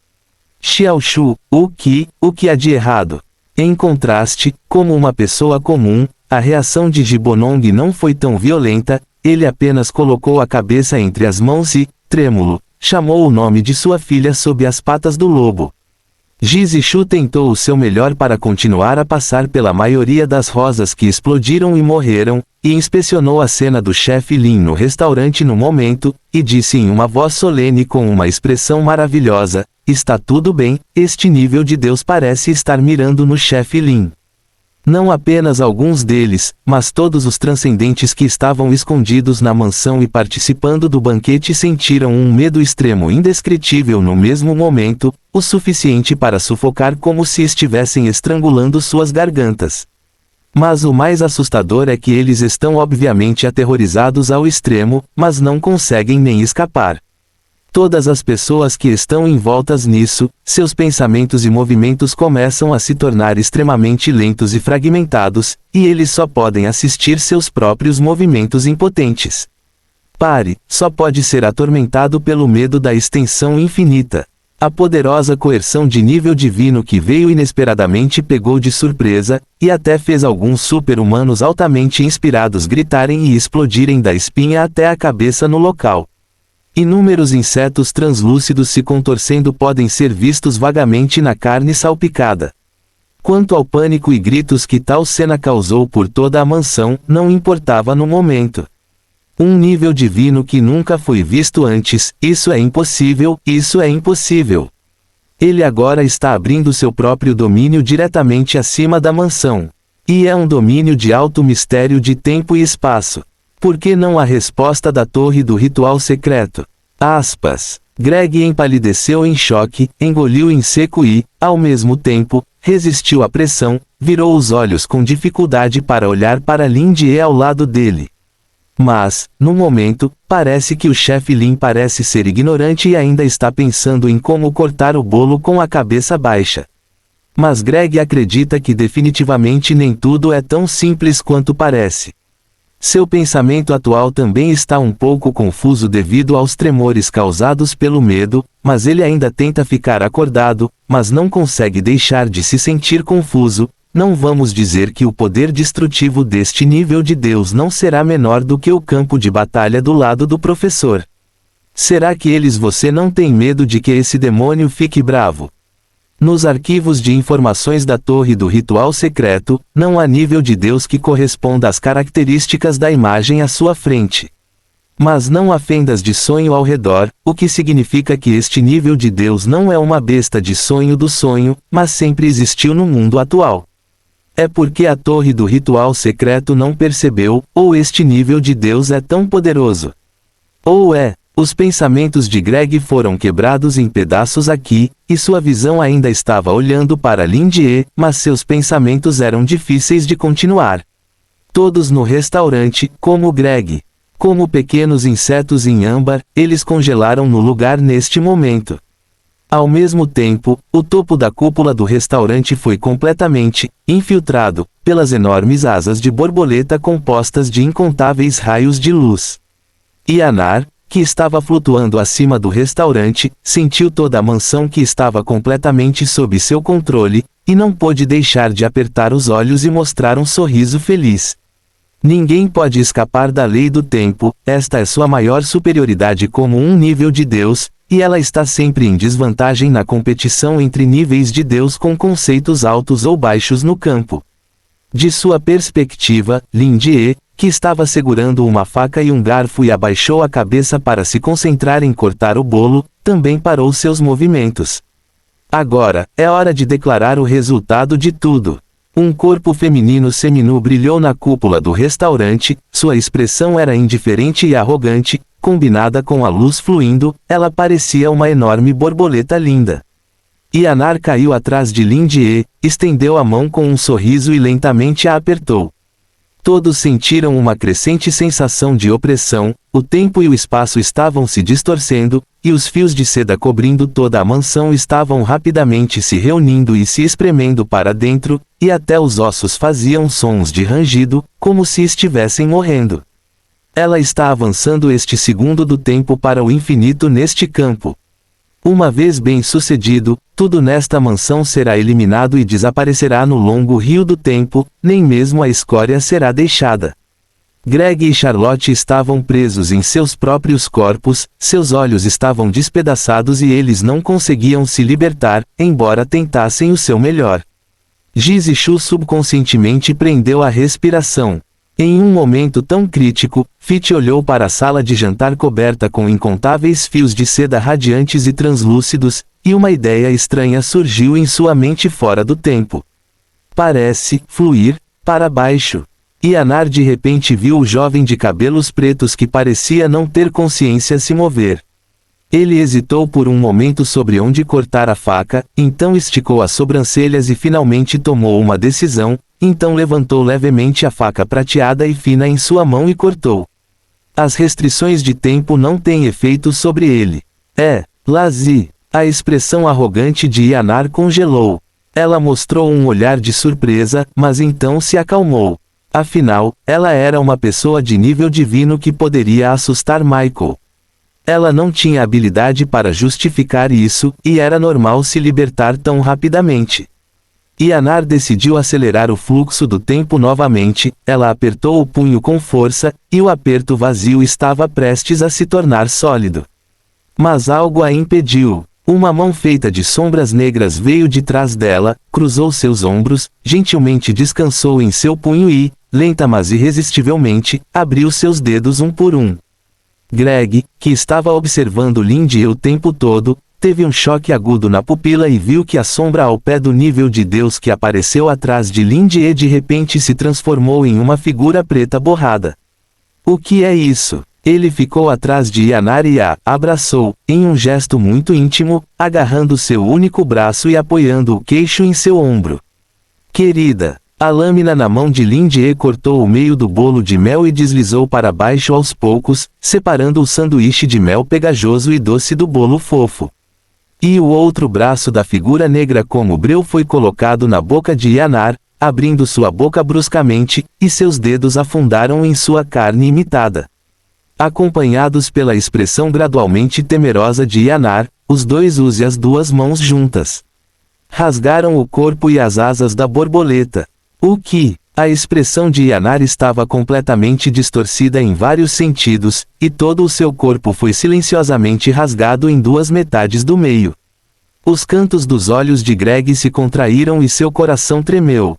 Xiaoshu, o que há de errado? Em contraste, como uma pessoa comum, a reação de Gibonong não foi tão violenta, ele apenas colocou a cabeça entre as mãos e, trêmulo, chamou o nome de sua filha sob as patas do lobo. Jizishu tentou o seu melhor para continuar a passar pela maioria das rosas que explodiram e morreram, e inspecionou a cena do chefe Lin no restaurante no momento, e disse em uma voz solene com uma expressão maravilhosa: está tudo bem, este nível de Deus parece estar mirando no chefe Lin. Não apenas alguns deles, mas todos os transcendentes que estavam escondidos na mansão e participando do banquete sentiram um medo extremo indescritível no mesmo momento, o suficiente para sufocar como se estivessem estrangulando suas gargantas. Mas o mais assustador é que eles estão obviamente aterrorizados ao extremo, mas não conseguem nem escapar. Todas as pessoas que estão envoltas nisso, seus pensamentos e movimentos começam a se tornar extremamente lentos e fragmentados, e eles só podem assistir seus próprios movimentos impotentes. Pare, só pode ser atormentado pelo medo da extensão infinita. A poderosa coerção de nível divino que veio inesperadamente pegou de surpresa, e até fez alguns super-humanos altamente inspirados gritarem e explodirem da espinha até a cabeça no local. Inúmeros insetos translúcidos se contorcendo podem ser vistos vagamente na carne salpicada. Quanto ao pânico e gritos que tal cena causou por toda a mansão, não importava no momento. Um nível divino que nunca foi visto antes, isso é impossível, isso é impossível. Ele agora está abrindo seu próprio domínio diretamente acima da mansão. E é um domínio de alto mistério de tempo e espaço. Por que não a resposta da torre do ritual secreto? Aspas. Greg empalideceu em choque, engoliu em seco e, ao mesmo tempo, resistiu à pressão, virou os olhos com dificuldade para olhar para Lin Die ao lado dele. Mas, no momento, parece que o chefe Lin parece ser ignorante e ainda está pensando em como cortar o bolo com a cabeça baixa. Mas Greg acredita que definitivamente nem tudo é tão simples quanto parece. Seu pensamento atual também está um pouco confuso devido aos tremores causados pelo medo, mas ele ainda tenta ficar acordado, mas não consegue deixar de se sentir confuso. Não vamos dizer que o poder destrutivo deste nível de Deus não será menor do que o campo de batalha do lado do professor. Será que você não tem medo de que esse demônio fique bravo? Nos arquivos de informações da Torre do Ritual Secreto, não há nível de Deus que corresponda às características da imagem à sua frente. Mas não há fendas de sonho ao redor, o que significa que este nível de Deus não é uma besta de sonho do sonho, mas sempre existiu no mundo atual. É porque a Torre do Ritual Secreto não percebeu, ou este nível de Deus é tão poderoso. Ou os pensamentos de Greg foram quebrados em pedaços aqui, e sua visão ainda estava olhando para Lin Die, mas seus pensamentos eram difíceis de continuar. Todos no restaurante, como Greg. Como pequenos insetos em âmbar, eles congelaram no lugar neste momento. Ao mesmo tempo, o topo da cúpula do restaurante foi completamente infiltrado pelas enormes asas de borboleta compostas de incontáveis raios de luz. Yanar, que estava flutuando acima do restaurante, sentiu toda a mansão que estava completamente sob seu controle, e não pôde deixar de apertar os olhos e mostrar um sorriso feliz. Ninguém pode escapar da lei do tempo, esta é sua maior superioridade como um nível de Deus, e ela está sempre em desvantagem na competição entre níveis de Deus com conceitos altos ou baixos no campo. De sua perspectiva, Lin Die, que estava segurando uma faca e um garfo e abaixou a cabeça para se concentrar em cortar o bolo, também parou seus movimentos. Agora, é hora de declarar o resultado de tudo. Um corpo feminino seminu brilhou na cúpula do restaurante, sua expressão era indiferente e arrogante, combinada com a luz fluindo, ela parecia uma enorme borboleta linda. Yanar caiu atrás de Lin Die, estendeu a mão com um sorriso e lentamente a apertou. Todos sentiram uma crescente sensação de opressão, o tempo e o espaço estavam se distorcendo, e os fios de seda cobrindo toda a mansão estavam rapidamente se reunindo e se espremendo para dentro, e até os ossos faziam sons de rangido, como se estivessem morrendo. Ela está avançando este segundo do tempo para o infinito neste campo. Uma vez bem sucedido, tudo nesta mansão será eliminado e desaparecerá no longo rio do tempo, nem mesmo a escória será deixada. Greg e Charlotte estavam presos em seus próprios corpos, seus olhos estavam despedaçados e eles não conseguiam se libertar, embora tentassem o seu melhor. Jisoo subconscientemente prendeu a respiração. Em um momento tão crítico, Fit olhou para a sala de jantar coberta com incontáveis fios de seda radiantes e translúcidos, e uma ideia estranha surgiu em sua mente fora do tempo. Parece fluir para baixo. Yanar de repente viu o jovem de cabelos pretos que parecia não ter consciência se mover. Ele hesitou por um momento sobre onde cortar a faca, então esticou as sobrancelhas e finalmente tomou uma decisão, então levantou levemente a faca prateada e fina em sua mão e cortou. As restrições de tempo não têm efeito sobre ele. Lazi. A expressão arrogante de Yanar congelou. Ela mostrou um olhar de surpresa, mas então se acalmou. Afinal, ela era uma pessoa de nível divino que poderia assustar Michael. Ela não tinha habilidade para justificar isso, e era normal se libertar tão rapidamente. Yanar decidiu acelerar o fluxo do tempo novamente, ela apertou o punho com força, e o aperto vazio estava prestes a se tornar sólido. Mas algo a impediu. Uma mão feita de sombras negras veio de trás dela, cruzou seus ombros, gentilmente descansou em seu punho e, lenta mas irresistivelmente, abriu seus dedos um por um. Greg, que estava observando Lindy o tempo todo, teve um choque agudo na pupila e viu que a sombra ao pé do nível de Deus que apareceu atrás de Lindy de repente se transformou em uma figura preta borrada. O que é isso? Ele ficou atrás de Yanar e a abraçou, em um gesto muito íntimo, agarrando seu único braço e apoiando o queixo em seu ombro. Querida! A lâmina na mão de Lindy cortou o meio do bolo de mel e deslizou para baixo aos poucos, separando o sanduíche de mel pegajoso e doce do bolo fofo. E o outro braço da figura negra como breu foi colocado na boca de Yanar, abrindo sua boca bruscamente, e seus dedos afundaram em sua carne imitada. Acompanhados pela expressão gradualmente temerosa de Yanar, os dois usam as duas mãos juntas. Rasgaram o corpo e as asas da borboleta. O que? A expressão de Yanar estava completamente distorcida em vários sentidos, e todo o seu corpo foi silenciosamente rasgado em duas metades do meio. Os cantos dos olhos de Greg se contraíram e seu coração tremeu.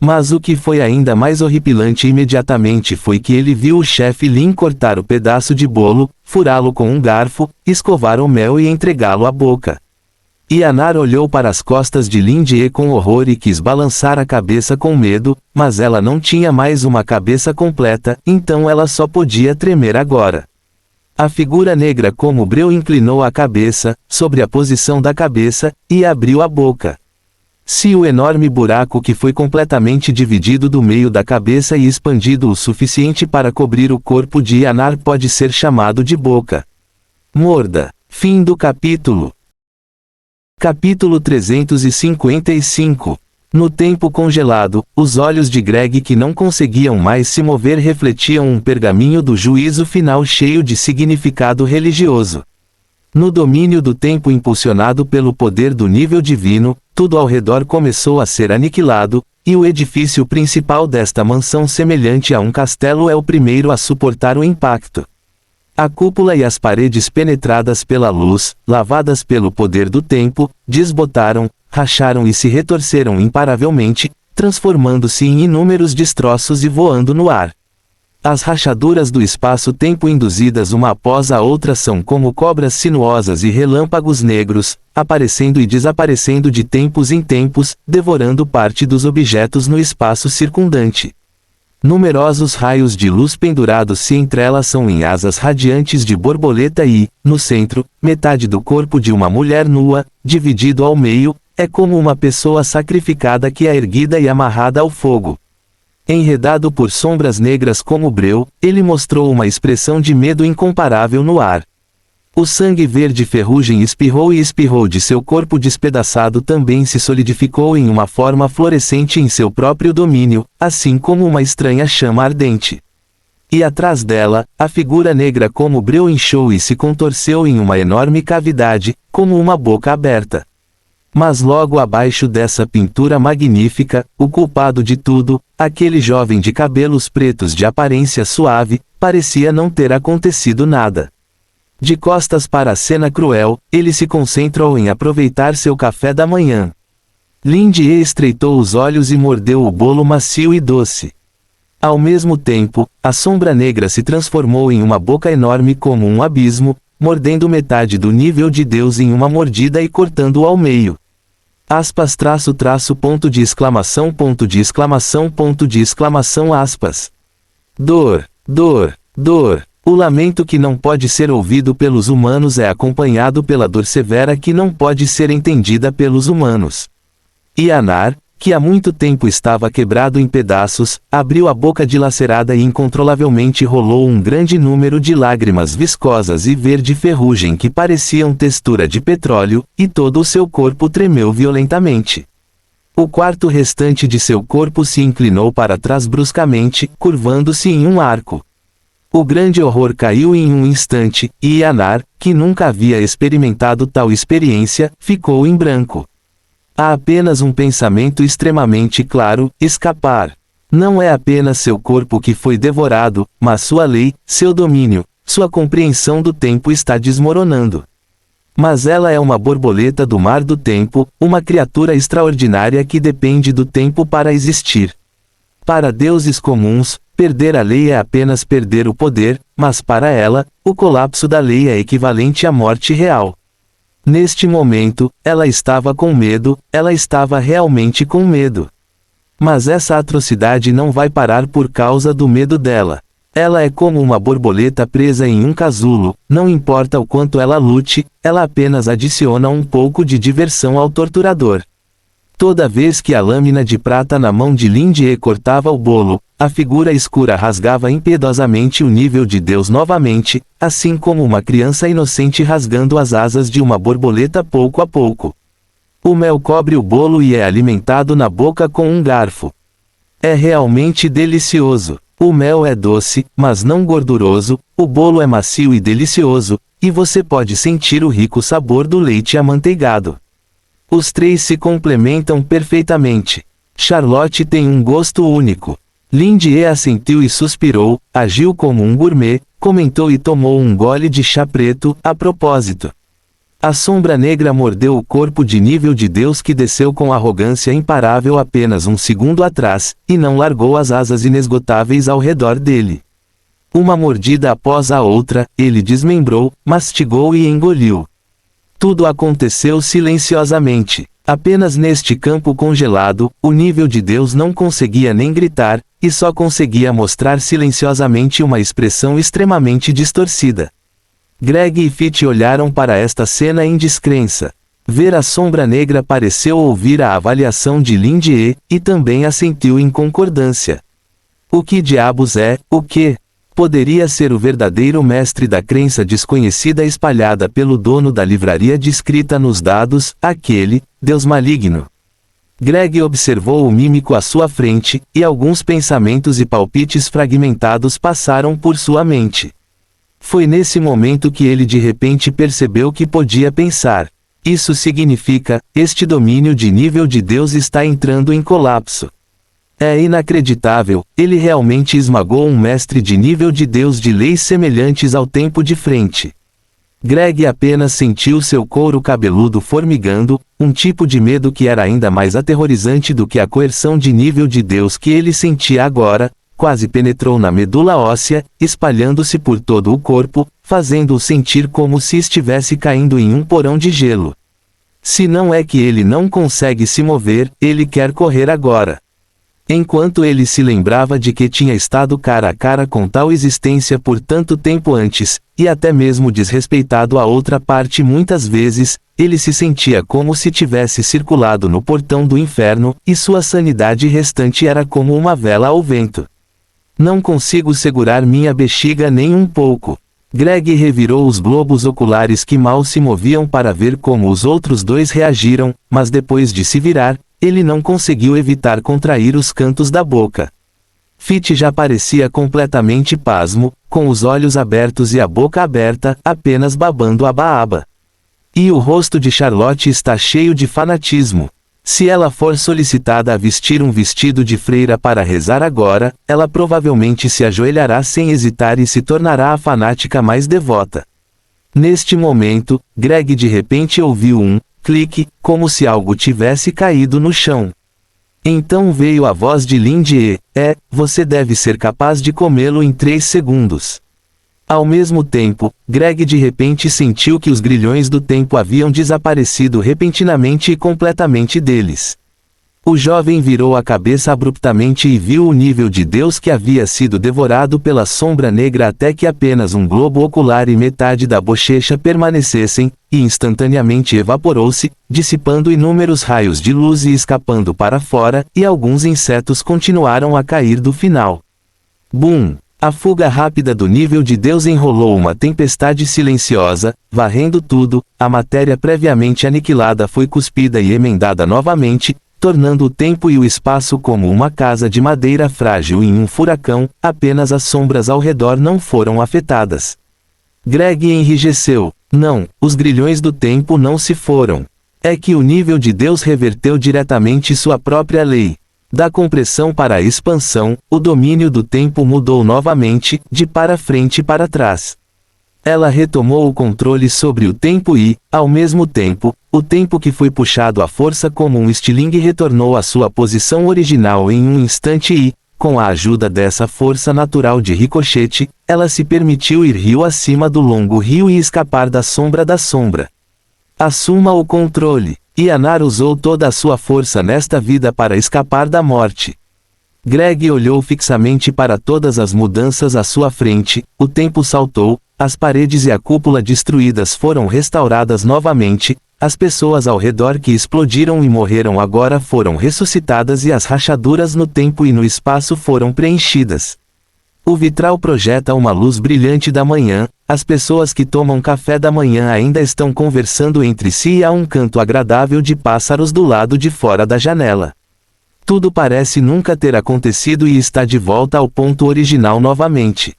Mas o que foi ainda mais horripilante imediatamente foi que ele viu o chefe Lin cortar o pedaço de bolo, furá-lo com um garfo, escovar o mel e entregá-lo à boca. Yanar olhou para as costas de Lindy com horror e quis balançar a cabeça com medo, mas ela não tinha mais uma cabeça completa, então ela só podia tremer agora. A figura negra como breu inclinou a cabeça, sobre a posição da cabeça, e abriu a boca. Se o enorme buraco que foi completamente dividido do meio da cabeça e expandido o suficiente para cobrir o corpo de Yanar pode ser chamado de boca. Morda. Fim do capítulo. Capítulo 355. No tempo congelado, os olhos de Greg que não conseguiam mais se mover refletiam um pergaminho do juízo final cheio de significado religioso. No domínio do tempo impulsionado pelo poder do nível divino, tudo ao redor começou a ser aniquilado, e o edifício principal desta mansão semelhante a um castelo é o primeiro a suportar o impacto. A cúpula e as paredes penetradas pela luz, lavadas pelo poder do tempo, desbotaram, racharam e se retorceram imparavelmente, transformando-se em inúmeros destroços e voando no ar. As rachaduras do espaço-tempo induzidas uma após a outra são como cobras sinuosas e relâmpagos negros, aparecendo e desaparecendo de tempos em tempos, devorando parte dos objetos no espaço circundante. Numerosos raios de luz pendurados se entrelaçam em asas radiantes de borboleta e, no centro, metade do corpo de uma mulher nua, dividido ao meio, é como uma pessoa sacrificada que é erguida e amarrada ao fogo. Enredado por sombras negras como breu, ele mostrou uma expressão de medo incomparável no ar. O sangue verde ferrugem espirrou e espirrou de seu corpo despedaçado, também se solidificou em uma forma fluorescente em seu próprio domínio, assim como uma estranha chama ardente. E atrás dela, a figura negra como breu inchou e se contorceu em uma enorme cavidade, como uma boca aberta. Mas logo abaixo dessa pintura magnífica, o culpado de tudo, aquele jovem de cabelos pretos de aparência suave, parecia não ter acontecido nada. De costas para a cena cruel, ele se concentrou em aproveitar seu café da manhã. Lindy estreitou os olhos e mordeu o bolo macio e doce. Ao mesmo tempo, a sombra negra se transformou em uma boca enorme como um abismo, mordendo metade do nível de Deus em uma mordida e cortando-o ao meio. Aspas, traço, traço, ponto de exclamação, ponto de exclamação, ponto de exclamação, aspas. Dor, dor, dor. O lamento que não pode ser ouvido pelos humanos é acompanhado pela dor severa que não pode ser entendida pelos humanos. Yanar, que há muito tempo estava quebrado em pedaços, abriu a boca dilacerada e incontrolavelmente rolou um grande número de lágrimas viscosas e verde ferrugem que pareciam textura de petróleo, e todo o seu corpo tremeu violentamente. O quarto restante de seu corpo se inclinou para trás bruscamente, curvando-se em um arco. O grande horror caiu em um instante, e Yanar, que nunca havia experimentado tal experiência, ficou em branco. Há apenas um pensamento extremamente claro: escapar. Não é apenas seu corpo que foi devorado, mas sua lei, seu domínio, sua compreensão do tempo está desmoronando. Mas ela é uma borboleta do mar do tempo, uma criatura extraordinária que depende do tempo para existir. Para deuses comuns, perder a lei é apenas perder o poder, mas para ela, o colapso da lei é equivalente à morte real. Neste momento, ela estava com medo, ela estava realmente com medo. Mas essa atrocidade não vai parar por causa do medo dela. Ela é como uma borboleta presa em um casulo, não importa o quanto ela lute, ela apenas adiciona um pouco de diversão ao torturador. Toda vez que a lâmina de prata na mão de Lindy cortava o bolo, a figura escura rasgava impiedosamente o nível de Deus novamente, assim como uma criança inocente rasgando as asas de uma borboleta pouco a pouco. O mel cobre o bolo e é alimentado na boca com um garfo. É realmente delicioso. O mel é doce, mas não gorduroso, o bolo é macio e delicioso, e você pode sentir o rico sabor do leite amanteigado. Os três se complementam perfeitamente. Charlotte tem um gosto único. Lindy assentiu e suspirou, agiu como um gourmet, comentou e tomou um gole de chá preto, a propósito. A sombra negra mordeu o corpo de nível de Deus que desceu com arrogância imparável apenas um segundo atrás, e não largou as asas inesgotáveis ao redor dele. Uma mordida após a outra, ele desmembrou, mastigou e engoliu. Tudo aconteceu silenciosamente. Apenas neste campo congelado, o nível de Deus não conseguia nem gritar, e só conseguia mostrar silenciosamente uma expressão extremamente distorcida. Greg e Fitch olharam para esta cena em descrença. Ver a sombra negra pareceu ouvir a avaliação de Lindy e também assentiu em concordância. O que diabos é, o que? Poderia ser o verdadeiro mestre da crença desconhecida espalhada pelo dono da livraria de escrita nos dados, aquele, Deus maligno. Greg observou o mímico à sua frente, e alguns pensamentos e palpites fragmentados passaram por sua mente. Foi nesse momento que ele de repente percebeu que podia pensar. Isso significa, este domínio de nível de Deus está entrando em colapso. É inacreditável, ele realmente esmagou um mestre de nível de Deus de leis semelhantes ao tempo de frente. Greg apenas sentiu seu couro cabeludo formigando, um tipo de medo que era ainda mais aterrorizante do que a coerção de nível de Deus que ele sentia agora, quase penetrou na medula óssea, espalhando-se por todo o corpo, fazendo-o sentir como se estivesse caindo em um porão de gelo. Se não é que ele não consegue se mover, ele quer correr agora. Enquanto ele se lembrava de que tinha estado cara a cara com tal existência por tanto tempo antes, e até mesmo desrespeitado a outra parte muitas vezes, ele se sentia como se tivesse circulado no portão do inferno, e sua sanidade restante era como uma vela ao vento. Não consigo segurar minha bexiga nem um pouco. Greg revirou os globos oculares que mal se moviam para ver como os outros dois reagiram, mas depois de se virar, ele não conseguiu evitar contrair os cantos da boca. Fit já parecia completamente pasmo, com os olhos abertos e a boca aberta, apenas babando a baaba. E o rosto de Charlotte está cheio de fanatismo. Se ela for solicitada a vestir um vestido de freira para rezar agora, ela provavelmente se ajoelhará sem hesitar e se tornará a fanática mais devota. Neste momento, Greg de repente ouviu um clique, como se algo tivesse caído no chão. Então veio a voz de Lindy e, você deve ser capaz de comê-lo em 3 segundos. Ao mesmo tempo, Greg de repente sentiu que os grilhões do tempo haviam desaparecido repentinamente e completamente deles. O jovem virou a cabeça abruptamente e viu o nível de Deus que havia sido devorado pela sombra negra até que apenas um globo ocular e metade da bochecha permanecessem, e instantaneamente evaporou-se, dissipando inúmeros raios de luz e escapando para fora, e alguns insetos continuaram a cair do final. Bum! A fuga rápida do nível de Deus enrolou uma tempestade silenciosa, varrendo tudo, a matéria previamente aniquilada foi cuspida e emendada novamente, tornando o tempo e o espaço como uma casa de madeira frágil em um furacão, apenas as sombras ao redor não foram afetadas. Greg enrijeceu. Não, os grilhões do tempo não se foram. É que o nível de Deus reverteu diretamente sua própria lei. Da compressão para a expansão, o domínio do tempo mudou novamente, de para frente para trás. Ela retomou o controle sobre o tempo e, ao mesmo tempo, o tempo que foi puxado à força como um estilingue retornou à sua posição original em um instante e, com a ajuda dessa força natural de ricochete, ela se permitiu ir rio acima do longo rio e escapar da sombra da sombra. Assuma o controle. Yanar usou toda a sua força nesta vida para escapar da morte. Greg olhou fixamente para todas as mudanças à sua frente, o tempo saltou, as paredes e a cúpula destruídas foram restauradas novamente, as pessoas ao redor que explodiram e morreram agora foram ressuscitadas e as rachaduras no tempo e no espaço foram preenchidas. O vitral projeta uma luz brilhante da manhã, as pessoas que tomam café da manhã ainda estão conversando entre si e há um canto agradável de pássaros do lado de fora da janela. Tudo parece nunca ter acontecido e está de volta ao ponto original novamente.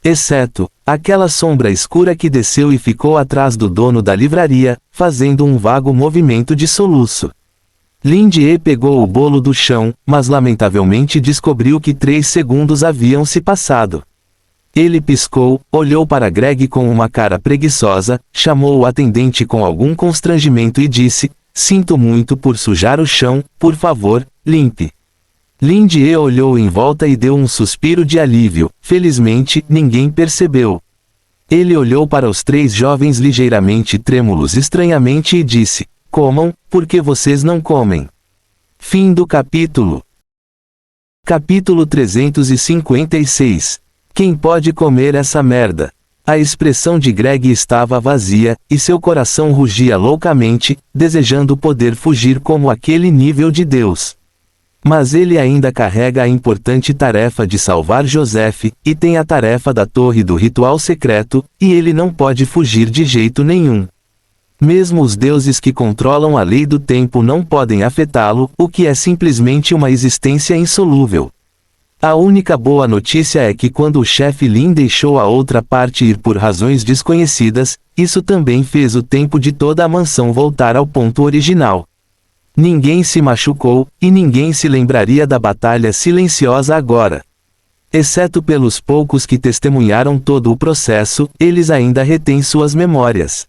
Exceto, aquela sombra escura que desceu e ficou atrás do dono da livraria, fazendo um vago movimento de soluço. Lindy pegou o bolo do chão, mas lamentavelmente descobriu que 3 segundos haviam se passado. Ele piscou, olhou para Greg com uma cara preguiçosa, chamou o atendente com algum constrangimento e disse, sinto muito por sujar o chão, por favor, limpe. Lindy olhou em volta e deu um suspiro de alívio, felizmente, ninguém percebeu. Ele olhou para os 3 jovens ligeiramente trêmulos estranhamente e disse, comam, porque vocês não comem. Fim do capítulo. Capítulo 356. Quem pode comer essa merda? A expressão de Greg estava vazia, e seu coração rugia loucamente, desejando poder fugir como aquele nível de Deus. Mas ele ainda carrega a importante tarefa de salvar Joseph, e tem a tarefa da torre do ritual secreto, e ele não pode fugir de jeito nenhum. Mesmo os deuses que controlam a lei do tempo não podem afetá-lo, o que é simplesmente uma existência insolúvel. A única boa notícia é que quando o chefe Lin deixou a outra parte ir por razões desconhecidas, isso também fez o tempo de toda a mansão voltar ao ponto original. Ninguém se machucou, e ninguém se lembraria da batalha silenciosa agora. Exceto pelos poucos que testemunharam todo o processo, eles ainda retêm suas memórias.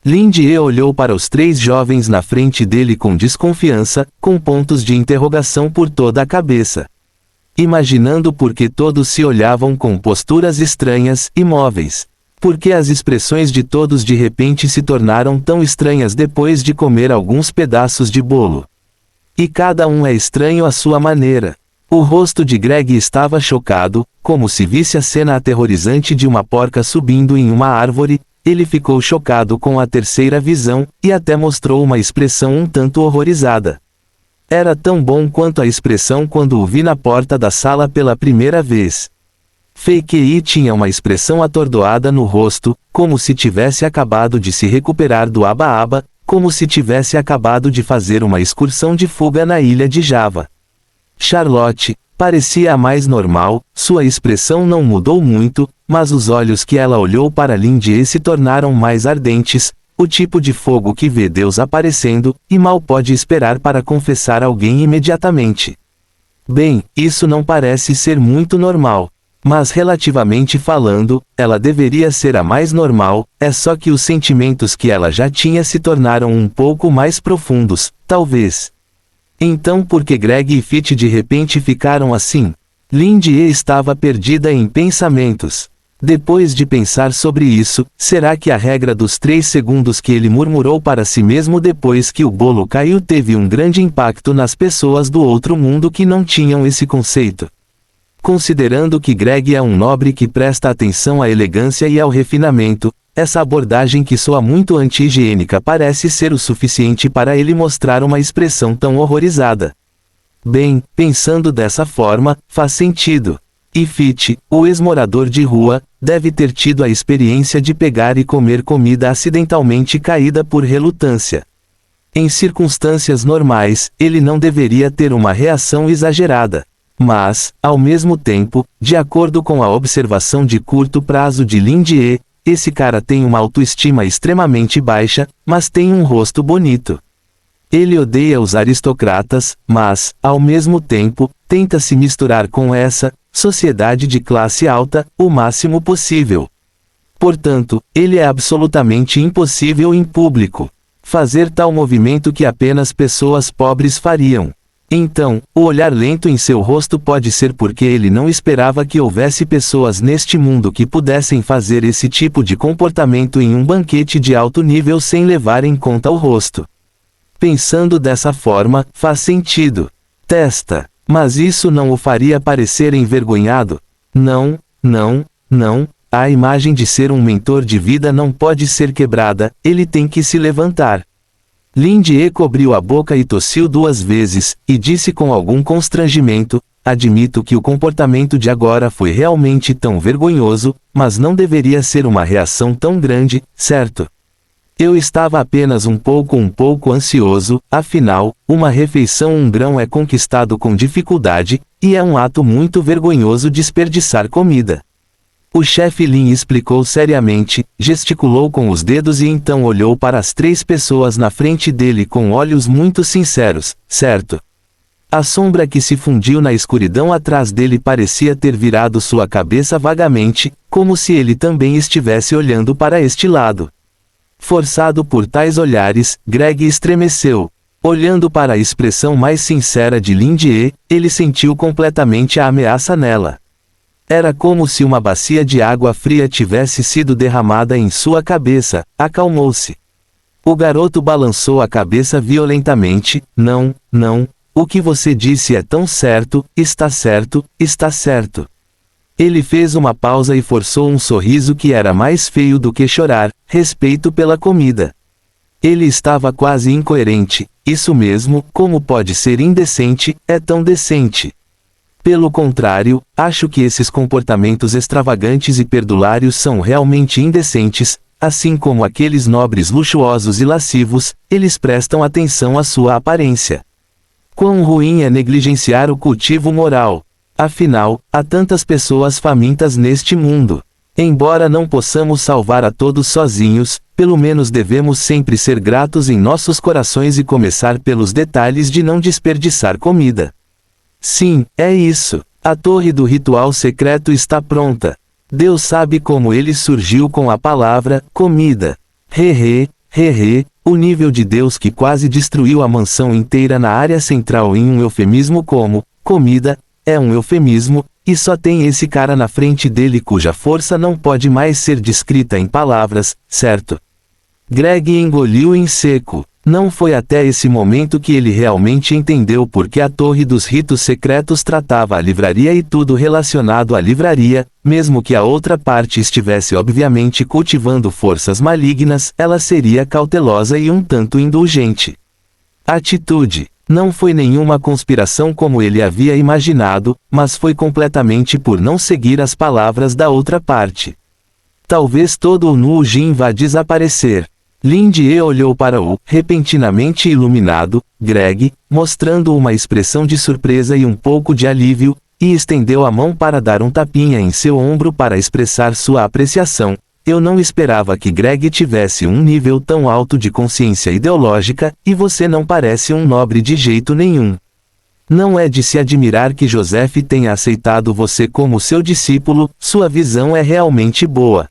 Lindy olhou para os 3 jovens na frente dele com desconfiança, com pontos de interrogação por toda a cabeça. Imaginando por que todos se olhavam com posturas estranhas, imóveis. Por que as expressões de todos de repente se tornaram tão estranhas depois de comer alguns pedaços de bolo. E cada um é estranho à sua maneira. O rosto de Greg estava chocado, como se visse a cena aterrorizante de uma porca subindo em uma árvore. ele ficou chocado com a terceira visão, e até mostrou uma expressão um tanto horrorizada. Era tão bom quanto a expressão quando o vi na porta da sala pela primeira vez. Fei Qi tinha uma expressão atordoada no rosto, como se tivesse acabado de se recuperar do aba-aba, como se tivesse acabado de fazer uma excursão de fuga na ilha de Java. Charlotte parecia a mais normal, sua expressão não mudou muito, mas os olhos que ela olhou para Lin Jie se tornaram mais ardentes, o tipo de fogo que vê Deus aparecendo, e mal pode esperar para confessar alguém imediatamente. Bem, isso não parece ser muito normal. Mas relativamente falando, ela deveria ser a mais normal, é só que os sentimentos que ela já tinha se tornaram um pouco mais profundos, talvez. Então por que Greg e Fit de repente ficaram assim? Lin Jie estava perdida em pensamentos. Depois de pensar sobre isso, será que a regra dos 3 segundos que ele murmurou para si mesmo depois que o bolo caiu teve um grande impacto nas pessoas do outro mundo que não tinham esse conceito? Considerando que Greg é um nobre que presta atenção à elegância e ao refinamento, essa abordagem que soa muito anti-higiênica parece ser o suficiente para ele mostrar uma expressão tão horrorizada. Bem, pensando dessa forma, faz sentido. E Fit, o ex-morador de rua, deve ter tido a experiência de pegar e comer comida acidentalmente caída por relutância. Em circunstâncias normais, ele não deveria ter uma reação exagerada. Mas, ao mesmo tempo, de acordo com a observação de curto prazo de Lin Jie, esse cara tem uma autoestima extremamente baixa, mas tem um rosto bonito. Ele odeia os aristocratas, mas, ao mesmo tempo, tenta se misturar com essa sociedade de classe alta o máximo possível. Portanto, ele é absolutamente impossível em público fazer tal movimento que apenas pessoas pobres fariam. Então, o olhar lento em seu rosto pode ser porque ele não esperava que houvesse pessoas neste mundo que pudessem fazer esse tipo de comportamento em um banquete de alto nível sem levar em conta o rosto. Pensando dessa forma, faz sentido. Testa. Mas isso não o faria parecer envergonhado? Não, não, não. A imagem de ser um mentor de vida não pode ser quebrada, ele tem que se levantar. Lin Jie cobriu a boca e tossiu 2 vezes, e disse com algum constrangimento, admito que o comportamento de agora foi realmente tão vergonhoso, mas não deveria ser uma reação tão grande, certo? Eu estava apenas um pouco ansioso, afinal, uma refeição um grão é conquistado com dificuldade, e é um ato muito vergonhoso desperdiçar comida. O chefe Lin explicou seriamente, gesticulou com os dedos e então olhou para as 3 pessoas na frente dele com olhos muito sinceros, certo? A sombra que se fundiu na escuridão atrás dele parecia ter virado sua cabeça vagamente, como se ele também estivesse olhando para este lado. Forçado por tais olhares, Greg estremeceu. Olhando para a expressão mais sincera de Lin Jie, ele sentiu completamente a ameaça nela. Era como se uma bacia de água fria tivesse sido derramada em sua cabeça. Acalmou-se. O garoto balançou a cabeça violentamente. Não, não, o que você disse é tão certo, está certo, está certo. Ele fez uma pausa e forçou um sorriso que era mais feio do que chorar, respeito pela comida. Ele estava quase incoerente. Isso mesmo, como pode ser indecente, é tão decente. Pelo contrário, acho que esses comportamentos extravagantes e perdulários são realmente indecentes, assim como aqueles nobres luxuosos e lascivos, eles prestam atenção à sua aparência. Quão ruim é negligenciar o cultivo moral. Afinal, há tantas pessoas famintas neste mundo. Embora não possamos salvar a todos sozinhos, pelo menos devemos sempre ser gratos em nossos corações e começar pelos detalhes de não desperdiçar comida. Sim, é isso. A torre do ritual secreto está pronta. Deus sabe como ele surgiu com a palavra comida. O nível de Deus que quase destruiu a mansão inteira na área central em um eufemismo como comida, é um eufemismo, e só tem esse cara na frente dele cuja força não pode mais ser descrita em palavras, certo? Greg engoliu em seco. Não foi até esse momento que ele realmente entendeu por que a Torre dos Ritos Secretos tratava a livraria e tudo relacionado à livraria, mesmo que a outra parte estivesse obviamente cultivando forças malignas, ela seria cautelosa e um tanto indulgente. Atitude. Não foi nenhuma conspiração como ele havia imaginado, mas foi completamente por não seguir as palavras da outra parte. Talvez todo o Nu Jin vá desaparecer. Lin Die olhou para o, repentinamente iluminado, Greg, mostrando uma expressão de surpresa e um pouco de alívio, e estendeu a mão para dar um tapinha em seu ombro para expressar sua apreciação. Eu não esperava que Greg tivesse um nível tão alto de consciência ideológica, e você não parece um nobre de jeito nenhum. Não é de se admirar que Joseph tenha aceitado você como seu discípulo, sua visão é realmente boa.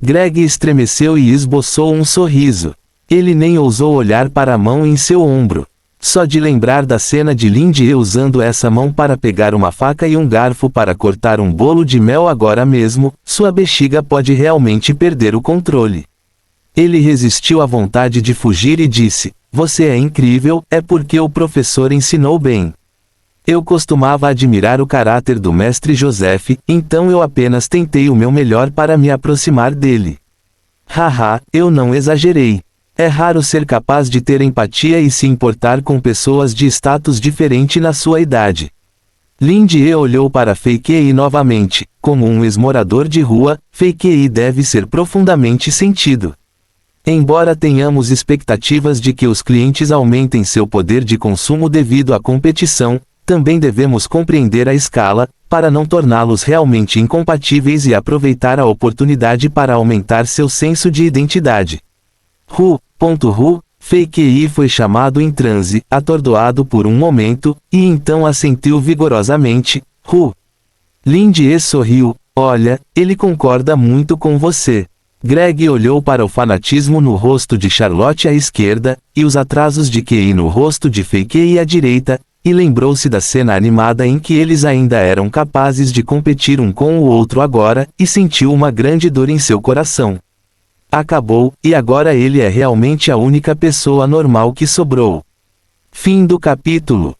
Greg estremeceu e esboçou um sorriso. Ele nem ousou olhar para a mão em seu ombro. Só de lembrar da cena de Lin Die usando essa mão para pegar uma faca e um garfo para cortar um bolo de mel agora mesmo, sua bexiga pode realmente perder o controle. Ele resistiu à vontade de fugir e disse, você é incrível, é porque o professor ensinou bem. Eu costumava admirar o caráter do mestre Joseph, então eu apenas tentei o meu melhor para me aproximar dele. Haha, eu não exagerei. É raro ser capaz de ter empatia e se importar com pessoas de status diferente na sua idade. Lin Die olhou para Fei Qi novamente. Como um ex-morador de rua, Fei Qi deve ser profundamente sentido. Embora tenhamos expectativas de que os clientes aumentem seu poder de consumo devido à competição, também devemos compreender a escala, para não torná-los realmente incompatíveis e aproveitar a oportunidade para aumentar seu senso de identidade. Fei Qi foi chamado em transe, atordoado por um momento, e então assentiu vigorosamente. Lin Die sorriu. Olha, ele concorda muito com você. Greg olhou para o fanatismo no rosto de Charlotte à esquerda, e os atrasos de Qi no rosto de Fei Qi à direita, e lembrou-se da cena animada em que eles ainda eram capazes de competir um com o outro agora, e sentiu uma grande dor em seu coração. Acabou, e agora ele é realmente a única pessoa normal que sobrou. Fim do capítulo.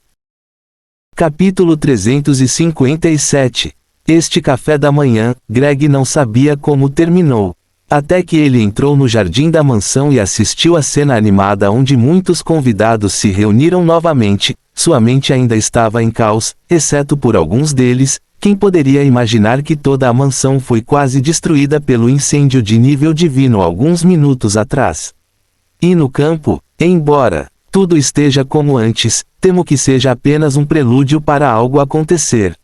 Capítulo 357. Este café da manhã, Greg não sabia como terminou. Até que ele entrou no jardim da mansão e assistiu à cena animada onde muitos convidados se reuniram novamente, sua mente ainda estava em caos, exceto por alguns deles. Quem poderia imaginar que toda a mansão foi quase destruída pelo incêndio de nível divino alguns minutos atrás? E no campo, embora tudo esteja como antes, temo que seja apenas um prelúdio para algo acontecer.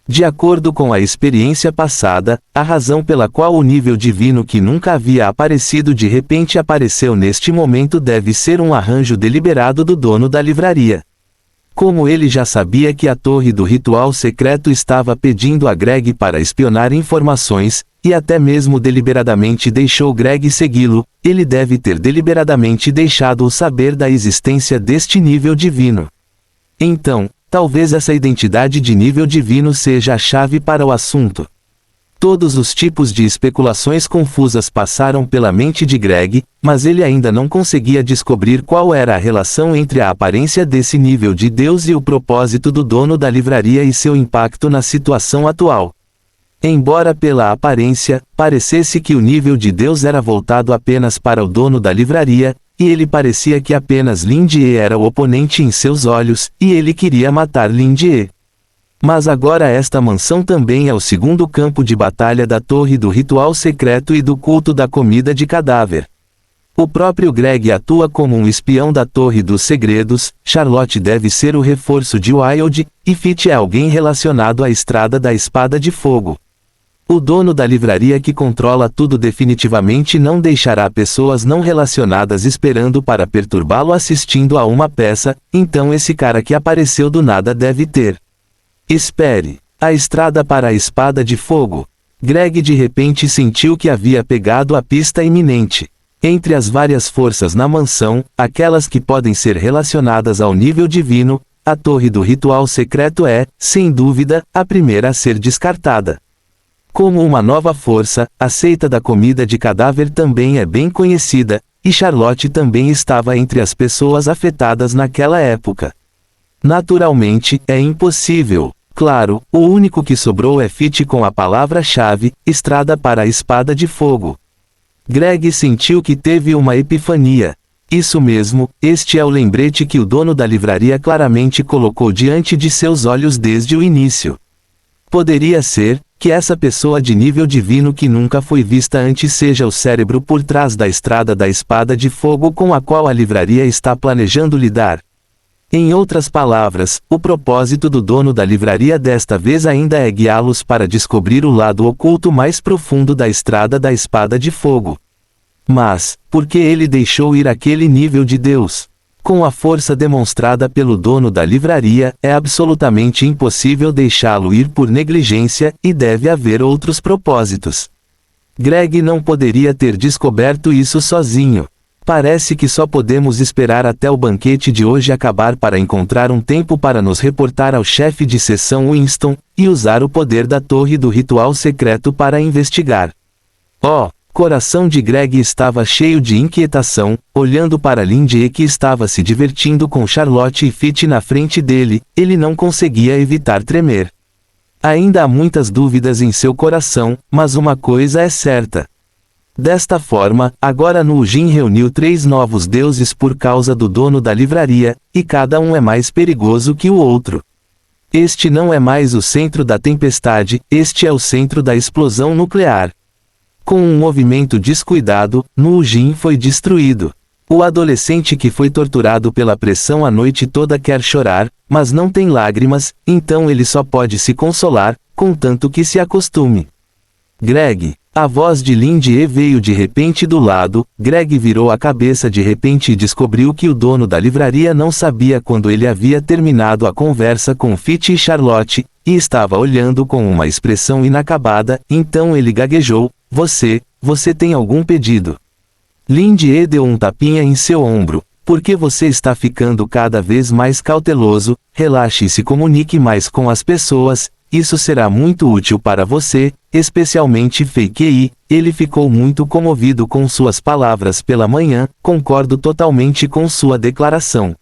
De acordo com a experiência passada, a razão pela qual o nível divino que nunca havia aparecido de repente apareceu neste momento deve ser um arranjo deliberado do dono da livraria. Como ele já sabia que a torre do ritual secreto estava pedindo a Greg para espionar informações, e até mesmo deliberadamente deixou Greg segui-lo, ele deve ter deliberadamente deixado-o saber da existência deste nível divino. Então, talvez essa identidade de nível divino seja a chave para o assunto. Todos os tipos de especulações confusas passaram pela mente de Greg, mas ele ainda não conseguia descobrir qual era a relação entre a aparência desse nível de Deus e o propósito do dono da livraria e seu impacto na situação atual. Embora pela aparência, parecesse que o nível de Deus era voltado apenas para o dono da livraria, e ele parecia que apenas Lin Die era o oponente em seus olhos, e ele queria matar Lin Die. Mas agora esta mansão também é o segundo campo de batalha da torre do ritual secreto e do culto da comida de cadáver. O próprio Greg atua como um espião da torre dos segredos, Charlotte deve ser o reforço de Wild, e Fit é alguém relacionado à estrada da espada de fogo. O dono da livraria que controla tudo definitivamente não deixará pessoas não relacionadas esperando para perturbá-lo assistindo a uma peça, então esse cara que apareceu do nada deve ter. Espere. A estrada para a espada de fogo. Greg de repente sentiu que havia pegado a pista iminente. Entre as várias forças na mansão, aquelas que podem ser relacionadas ao nível divino, a torre do ritual secreto é, sem dúvida, a primeira a ser descartada. Como uma nova força, a seita da comida de cadáver também é bem conhecida, e Charlotte também estava entre as pessoas afetadas naquela época. Naturalmente, é impossível. Claro, o único que sobrou é Fitch com a palavra-chave, estrada para a espada de fogo. Greg sentiu que teve uma epifania. Isso mesmo, este é o lembrete que o dono da livraria claramente colocou diante de seus olhos desde o início. Poderia ser que essa pessoa de nível divino que nunca foi vista antes seja o cérebro por trás da estrada da espada de fogo com a qual a livraria está planejando lidar. Em outras palavras, o propósito do dono da livraria desta vez ainda é guiá-los para descobrir o lado oculto mais profundo da estrada da espada de fogo. Mas, por que ele deixou ir aquele nível de Deus? Com a força demonstrada pelo dono da livraria, é absolutamente impossível deixá-lo ir por negligência, e deve haver outros propósitos. Greg não poderia ter descoberto isso sozinho. Parece que só podemos esperar até o banquete de hoje acabar para encontrar um tempo para nos reportar ao chefe de seção Winston, e usar o poder da torre do ritual secreto para investigar. Coração de Greg estava cheio de inquietação, olhando para Lindy que estava se divertindo com Charlotte e Fitch na frente dele, ele não conseguia evitar tremer. Ainda há muitas dúvidas em seu coração, mas uma coisa é certa. Desta forma, agora Nujin reuniu 3 novos deuses por causa do dono da livraria, e cada um é mais perigoso que o outro. Este não é mais o centro da tempestade, este é o centro da explosão nuclear. Com um movimento descuidado, Nujin foi destruído. O adolescente que foi torturado pela pressão a noite toda quer chorar, mas não tem lágrimas, então ele só pode se consolar, contanto que se acostume. Greg. A voz de Lindy veio de repente do lado. Greg virou a cabeça de repente e descobriu que o dono da livraria não sabia quando ele havia terminado a conversa com Fitch e Charlotte, e estava olhando com uma expressão inacabada, então ele gaguejou, Você tem algum pedido? Lindy deu um tapinha em seu ombro. Por que você está ficando cada vez mais cauteloso? Relaxe e se comunique mais com as pessoas, isso será muito útil para você, especialmente Fei. Ele ficou muito comovido com suas palavras pela manhã, concordo totalmente com sua declaração.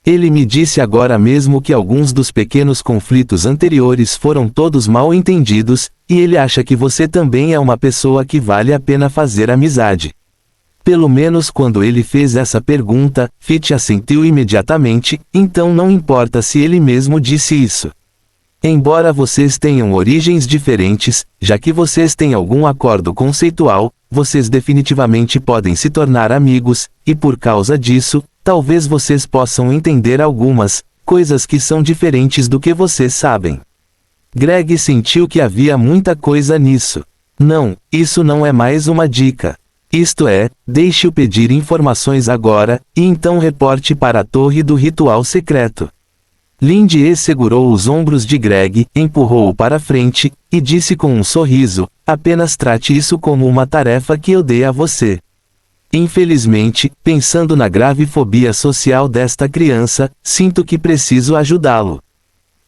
Ele me disse agora mesmo que alguns dos pequenos conflitos anteriores foram todos mal entendidos, e ele acha que você também é uma pessoa que vale a pena fazer amizade. Pelo menos quando ele fez essa pergunta, Fitch assentiu imediatamente, então não importa se ele mesmo disse isso. Embora vocês tenham origens diferentes, já que vocês têm algum acordo conceitual, vocês definitivamente podem se tornar amigos, e por causa disso, talvez vocês possam entender algumas coisas que são diferentes do que vocês sabem. Greg sentiu que havia muita coisa nisso. Não, isso não é mais uma dica. Isto é, deixe-o pedir informações agora, e então reporte para a torre do ritual secreto. Lindy segurou os ombros de Greg, empurrou-o para frente, e disse com um sorriso, apenas trate isso como uma tarefa que eu dei a você. Infelizmente, pensando na grave fobia social desta criança, sinto que preciso ajudá-lo.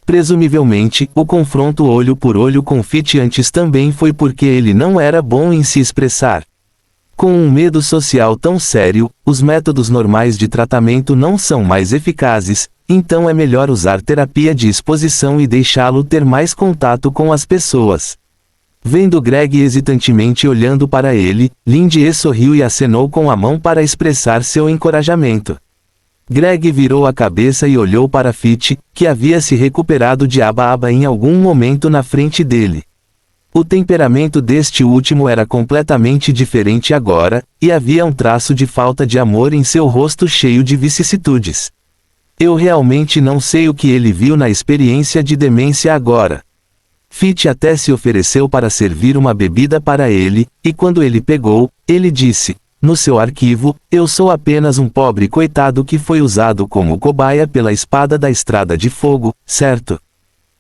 Presumivelmente, o confronto olho por olho com Fitch antes também foi porque ele não era bom em se expressar. Com um medo social tão sério, os métodos normais de tratamento não são mais eficazes, então é melhor usar terapia de exposição e deixá-lo ter mais contato com as pessoas. Vendo Greg hesitantemente olhando para ele, Lindy sorriu e acenou com a mão para expressar seu encorajamento. Greg virou a cabeça e olhou para Fitch, que havia se recuperado de aba em algum momento na frente dele. O temperamento deste último era completamente diferente agora, e havia um traço de falta de amor em seu rosto cheio de vicissitudes. Eu realmente não sei o que ele viu na experiência de demência agora. Fitch até se ofereceu para servir uma bebida para ele, e quando ele pegou, ele disse, no seu arquivo, eu sou apenas um pobre coitado que foi usado como cobaia pela espada da estrada de fogo, certo?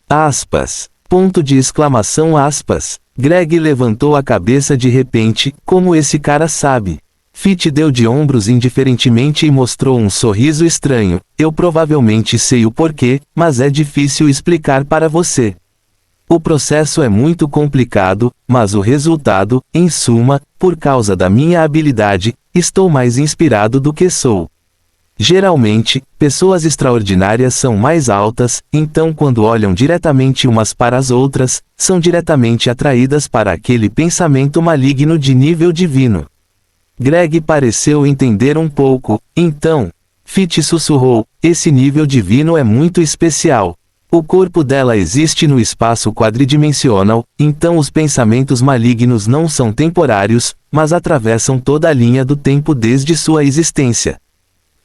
Aspas. Ponto de exclamação aspas. Greg levantou a cabeça de repente, como esse cara sabe? Fitch deu de ombros indiferentemente e mostrou um sorriso estranho, eu provavelmente sei o porquê, mas é difícil explicar para você. O processo é muito complicado, mas o resultado, em suma, por causa da minha habilidade, estou mais inspirado do que sou. Geralmente, pessoas extraordinárias são mais altas, então quando olham diretamente umas para as outras, são diretamente atraídas para aquele pensamento maligno de nível divino. Greg pareceu entender um pouco, então, Fitch sussurrou, esse nível divino é muito especial. O corpo dela existe no espaço quadridimensional, então os pensamentos malignos não são temporários, mas atravessam toda a linha do tempo desde sua existência.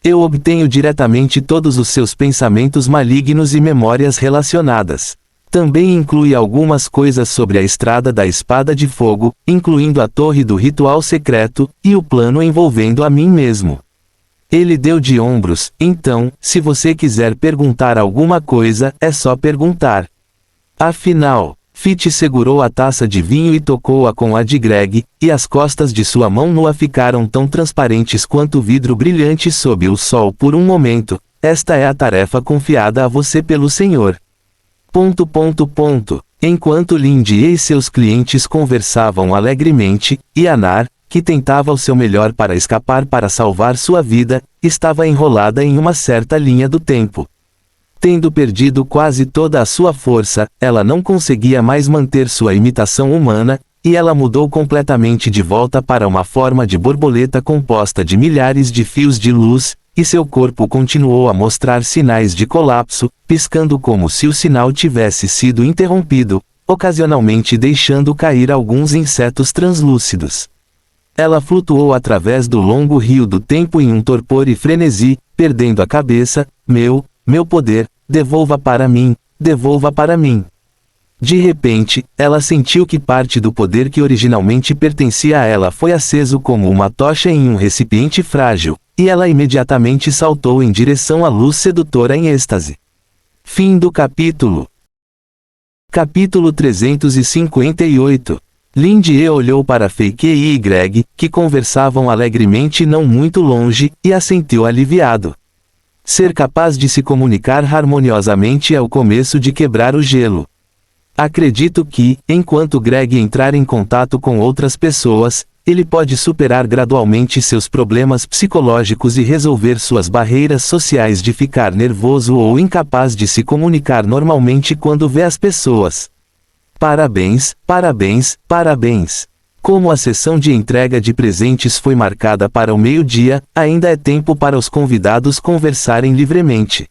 Eu obtenho diretamente todos os seus pensamentos malignos e memórias relacionadas. Também inclui algumas coisas sobre a Estrada da Espada de Fogo, incluindo a Torre do Ritual Secreto, e o plano envolvendo a mim mesmo. Ele deu de ombros, então, se você quiser perguntar alguma coisa, é só perguntar. Afinal, Fitch segurou a taça de vinho e tocou-a com a de Greg, e as costas de sua mão nua ficaram tão transparentes quanto vidro brilhante sob o sol por um momento. Esta é a tarefa confiada a você pelo Senhor. ... Enquanto Lindy e seus clientes conversavam alegremente, Yanar, que tentava o seu melhor para escapar para salvar sua vida, estava enrolada em uma certa linha do tempo. Tendo perdido quase toda a sua força, ela não conseguia mais manter sua imitação humana, e ela mudou completamente de volta para uma forma de borboleta composta de milhares de fios de luz, e seu corpo continuou a mostrar sinais de colapso, piscando como se o sinal tivesse sido interrompido, ocasionalmente deixando cair alguns insetos translúcidos. Ela flutuou através do longo rio do tempo em um torpor e frenesi, perdendo a cabeça. Meu poder, devolva para mim, devolva para mim. De repente, ela sentiu que parte do poder que originalmente pertencia a ela foi aceso como uma tocha em um recipiente frágil, e ela imediatamente saltou em direção à luz sedutora em êxtase. Fim do capítulo. Capítulo 358. Lindy olhou para Fake e Greg, que conversavam alegremente não muito longe, e assentiu aliviado. Ser capaz de se comunicar harmoniosamente é o começo de quebrar o gelo. Acredito que, enquanto Greg entrar em contato com outras pessoas, ele pode superar gradualmente seus problemas psicológicos e resolver suas barreiras sociais de ficar nervoso ou incapaz de se comunicar normalmente quando vê as pessoas. Parabéns, parabéns, parabéns. Como a sessão de entrega de presentes foi marcada para o meio-dia, ainda é tempo para os convidados conversarem livremente.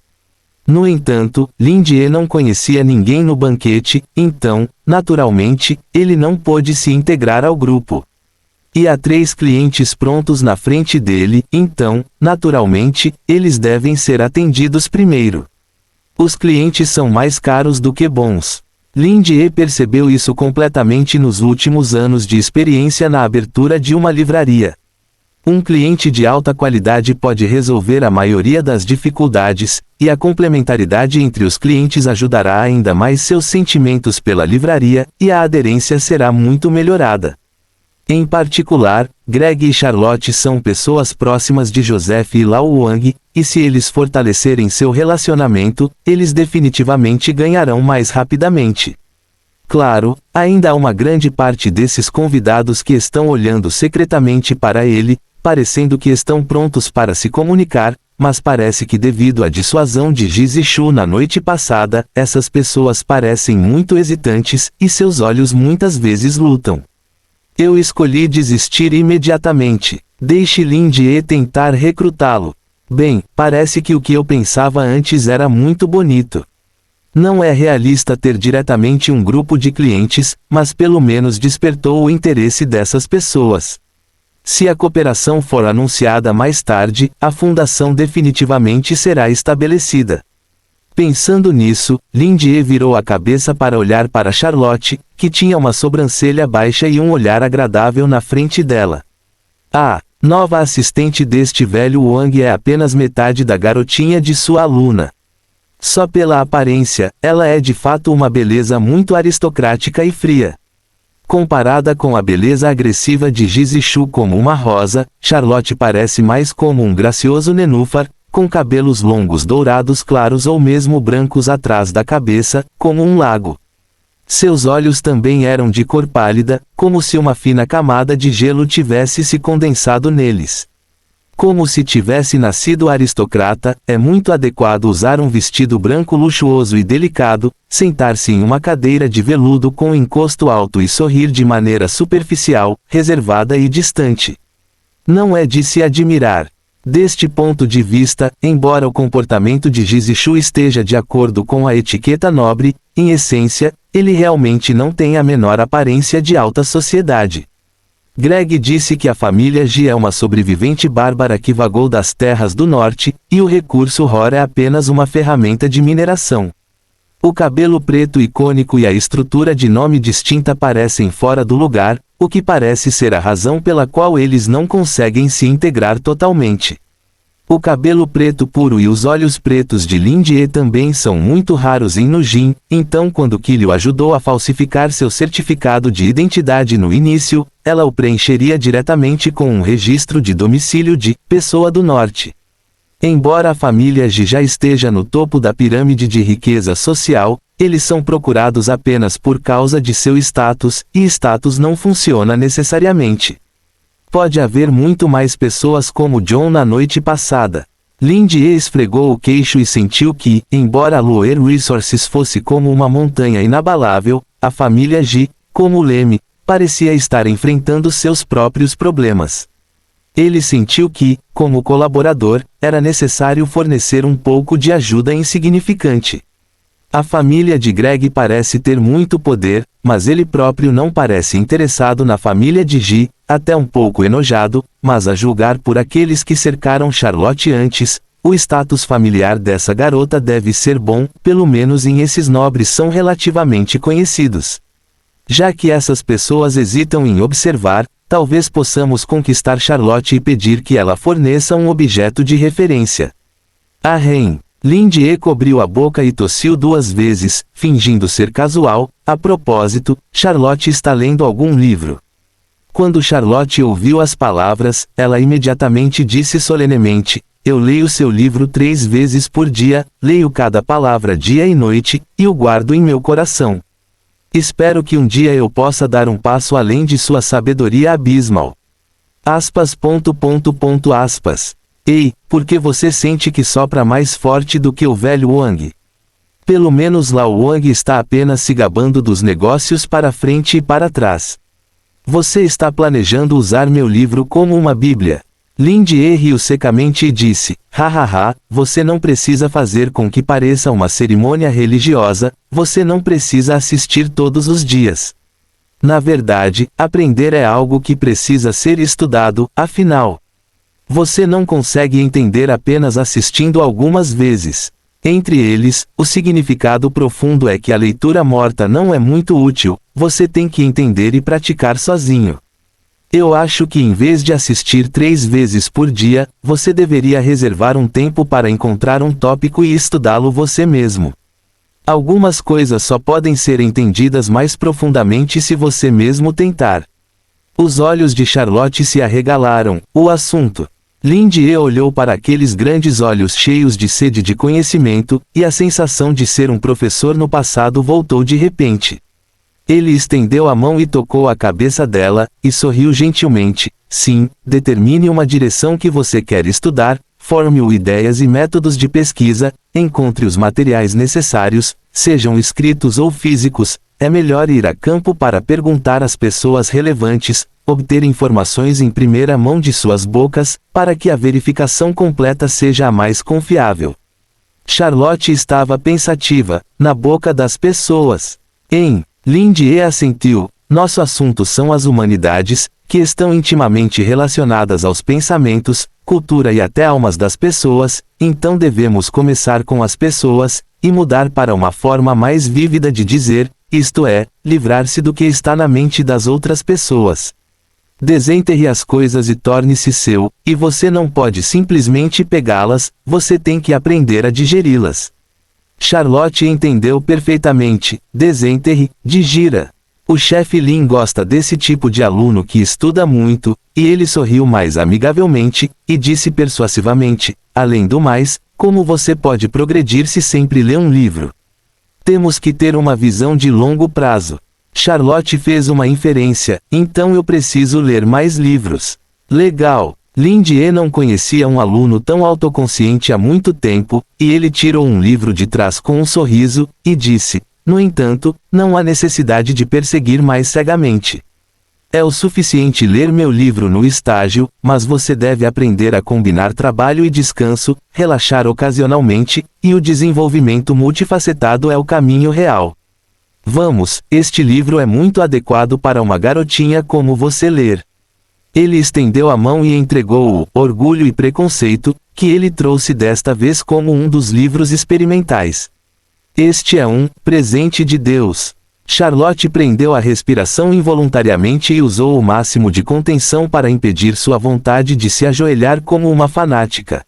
No entanto, Lindy não conhecia ninguém no banquete, então, naturalmente, ele não pôde se integrar ao grupo. E há 3 clientes prontos na frente dele, então, naturalmente, eles devem ser atendidos primeiro. Os clientes são mais caros do que bons. Lindy percebeu isso completamente nos últimos anos de experiência na abertura de uma livraria. Um cliente de alta qualidade pode resolver a maioria das dificuldades, e a complementaridade entre os clientes ajudará ainda mais seus sentimentos pela livraria, e a aderência será muito melhorada. Em particular, Greg e Charlotte são pessoas próximas de Joseph e Lao Wang, e se eles fortalecerem seu relacionamento, eles definitivamente ganharão mais rapidamente. Claro, ainda há uma grande parte desses convidados que estão olhando secretamente para ele, parecendo que estão prontos para se comunicar, mas parece que devido à dissuasão de Jizishu na noite passada, essas pessoas parecem muito hesitantes, e seus olhos muitas vezes lutam. Eu escolhi desistir imediatamente. Deixe Lindy tentar recrutá-lo. Bem, parece que o que eu pensava antes era muito bonito. Não é realista ter diretamente um grupo de clientes, mas pelo menos despertou o interesse dessas pessoas. Se a cooperação for anunciada mais tarde, a fundação definitivamente será estabelecida. Pensando nisso, Lindy virou a cabeça para olhar para Charlotte, que tinha uma sobrancelha baixa e um olhar agradável na frente dela. A nova assistente deste velho Wang é apenas metade da garotinha de sua aluna. Só pela aparência, ela é de fato uma beleza muito aristocrática e fria. Comparada com a beleza agressiva de Jizishu como uma rosa, Charlotte parece mais como um gracioso nenúfar, com cabelos longos dourados claros ou mesmo brancos atrás da cabeça, como um lago. Seus olhos também eram de cor pálida, como se uma fina camada de gelo tivesse se condensado neles. Como se tivesse nascido aristocrata, é muito adequado usar um vestido branco luxuoso e delicado, sentar-se em uma cadeira de veludo com encosto alto e sorrir de maneira superficial, reservada e distante. Não é de se admirar. Deste ponto de vista, embora o comportamento de Jisishu esteja de acordo com a etiqueta nobre, em essência, ele realmente não tem a menor aparência de alta sociedade. Greg disse que a família Ji é uma sobrevivente bárbara que vagou das terras do norte, e o recurso Hor é apenas uma ferramenta de mineração. O cabelo preto icônico e a estrutura de nome distinta parecem fora do lugar, o que parece ser a razão pela qual eles não conseguem se integrar totalmente. O cabelo preto puro e os olhos pretos de Lin Jie também são muito raros em Nujin, então quando Kyle ajudou a falsificar seu certificado de identidade no início, ela o preencheria diretamente com um registro de domicílio de Pessoa do Norte. Embora a família Ji já esteja no topo da pirâmide de riqueza social, eles são procurados apenas por causa de seu status, e status não funciona necessariamente. Pode haver muito mais pessoas como John na noite passada. Lin Jie esfregou o queixo e sentiu que, embora a Loer Resources fosse como uma montanha inabalável, a família Ji, como Leme, parecia estar enfrentando seus próprios problemas. Ele sentiu que, como colaborador, era necessário fornecer um pouco de ajuda insignificante. A família de Greg parece ter muito poder, mas ele próprio não parece interessado na família de Ji, até um pouco enojado, mas a julgar por aqueles que cercaram Charlotte antes, o status familiar dessa garota deve ser bom, pelo menos esses nobres são relativamente conhecidos. Já que essas pessoas hesitam em observar, talvez possamos conquistar Charlotte e pedir que ela forneça um objeto de referência. Arrém. Lin Jie cobriu a boca e tossiu 2 vezes, fingindo ser casual. A propósito, Charlotte está lendo algum livro. Quando Charlotte ouviu as palavras, ela imediatamente disse solenemente: eu leio seu livro 3 vezes por dia, leio cada palavra dia e noite, e o guardo em meu coração. Espero que um dia eu possa dar um passo além de sua sabedoria abismal. Aspas. Ei, por que você sente que sopra mais forte do que o velho Wang? Pelo menos Lao Wang está apenas se gabando dos negócios para frente e para trás. Você está planejando usar meu livro como uma bíblia. Lin Jie riu secamente e disse: hahaha, você não precisa fazer com que pareça uma cerimônia religiosa, você não precisa assistir todos os dias. Na verdade, aprender é algo que precisa ser estudado, afinal. Você não consegue entender apenas assistindo algumas vezes. Entre eles, o significado profundo é que a leitura morta não é muito útil, você tem que entender e praticar sozinho. Eu acho que em vez de assistir 3 vezes por dia, você deveria reservar um tempo para encontrar um tópico e estudá-lo você mesmo. Algumas coisas só podem ser entendidas mais profundamente se você mesmo tentar. Os olhos de Charlotte se arregalaram. O assunto. Lin Jie olhou para aqueles grandes olhos cheios de sede de conhecimento, e a sensação de ser um professor no passado voltou de repente. Ele estendeu a mão e tocou a cabeça dela, e sorriu gentilmente. Sim, determine uma direção que você quer estudar, forme-o ideias e métodos de pesquisa, encontre os materiais necessários, sejam escritos ou físicos, é melhor ir a campo para perguntar às pessoas relevantes, obter informações em primeira mão de suas bocas, para que a verificação completa seja a mais confiável. Charlotte estava pensativa, na boca das pessoas. Lin Jie assentiu. Nosso assunto são as humanidades, que estão intimamente relacionadas aos pensamentos, cultura e até almas das pessoas, então devemos começar com as pessoas, e mudar para uma forma mais vívida de dizer, isto é, livrar-se do que está na mente das outras pessoas. Desenterre as coisas e torne-se seu, e você não pode simplesmente pegá-las, você tem que aprender a digeri-las. Charlotte entendeu perfeitamente. Desenterre, digira. O chefe Lin gosta desse tipo de aluno que estuda muito, e ele sorriu mais amigavelmente, e disse persuasivamente: além do mais, como você pode progredir se sempre lê um livro? Temos que ter uma visão de longo prazo. Charlotte fez uma inferência, então eu preciso ler mais livros. Legal. Lindy não conhecia um aluno tão autoconsciente há muito tempo, e ele tirou um livro de trás com um sorriso, e disse: no entanto, não há necessidade de perseguir mais cegamente. É o suficiente ler meu livro no estágio, mas você deve aprender a combinar trabalho e descanso, relaxar ocasionalmente, e o desenvolvimento multifacetado é o caminho real. Vamos, este livro é muito adequado para uma garotinha como você ler. Ele estendeu a mão e entregou o Orgulho e Preconceito, que ele trouxe desta vez como um dos livros experimentais. Este é um presente de Deus. Charlotte prendeu a respiração involuntariamente e usou o máximo de contenção para impedir sua vontade de se ajoelhar como uma fanática.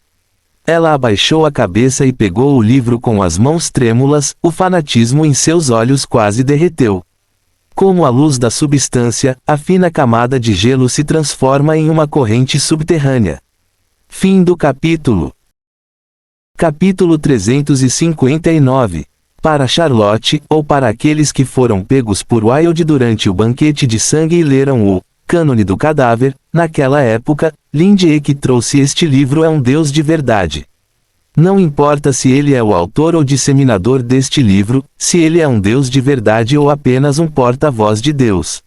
Ela abaixou a cabeça e pegou o livro com as mãos trêmulas, o fanatismo em seus olhos quase derreteu. Como a luz da substância, a fina camada de gelo se transforma em uma corrente subterrânea. Fim do capítulo. Capítulo 359. Para Charlotte, ou para aqueles que foram pegos por Wilde durante o banquete de sangue e leram o Cânone do Cadáver, naquela época, Lindy que trouxe este livro é um Deus de verdade. Não importa se ele é o autor ou disseminador deste livro, se ele é um Deus de verdade ou apenas um porta-voz de Deus.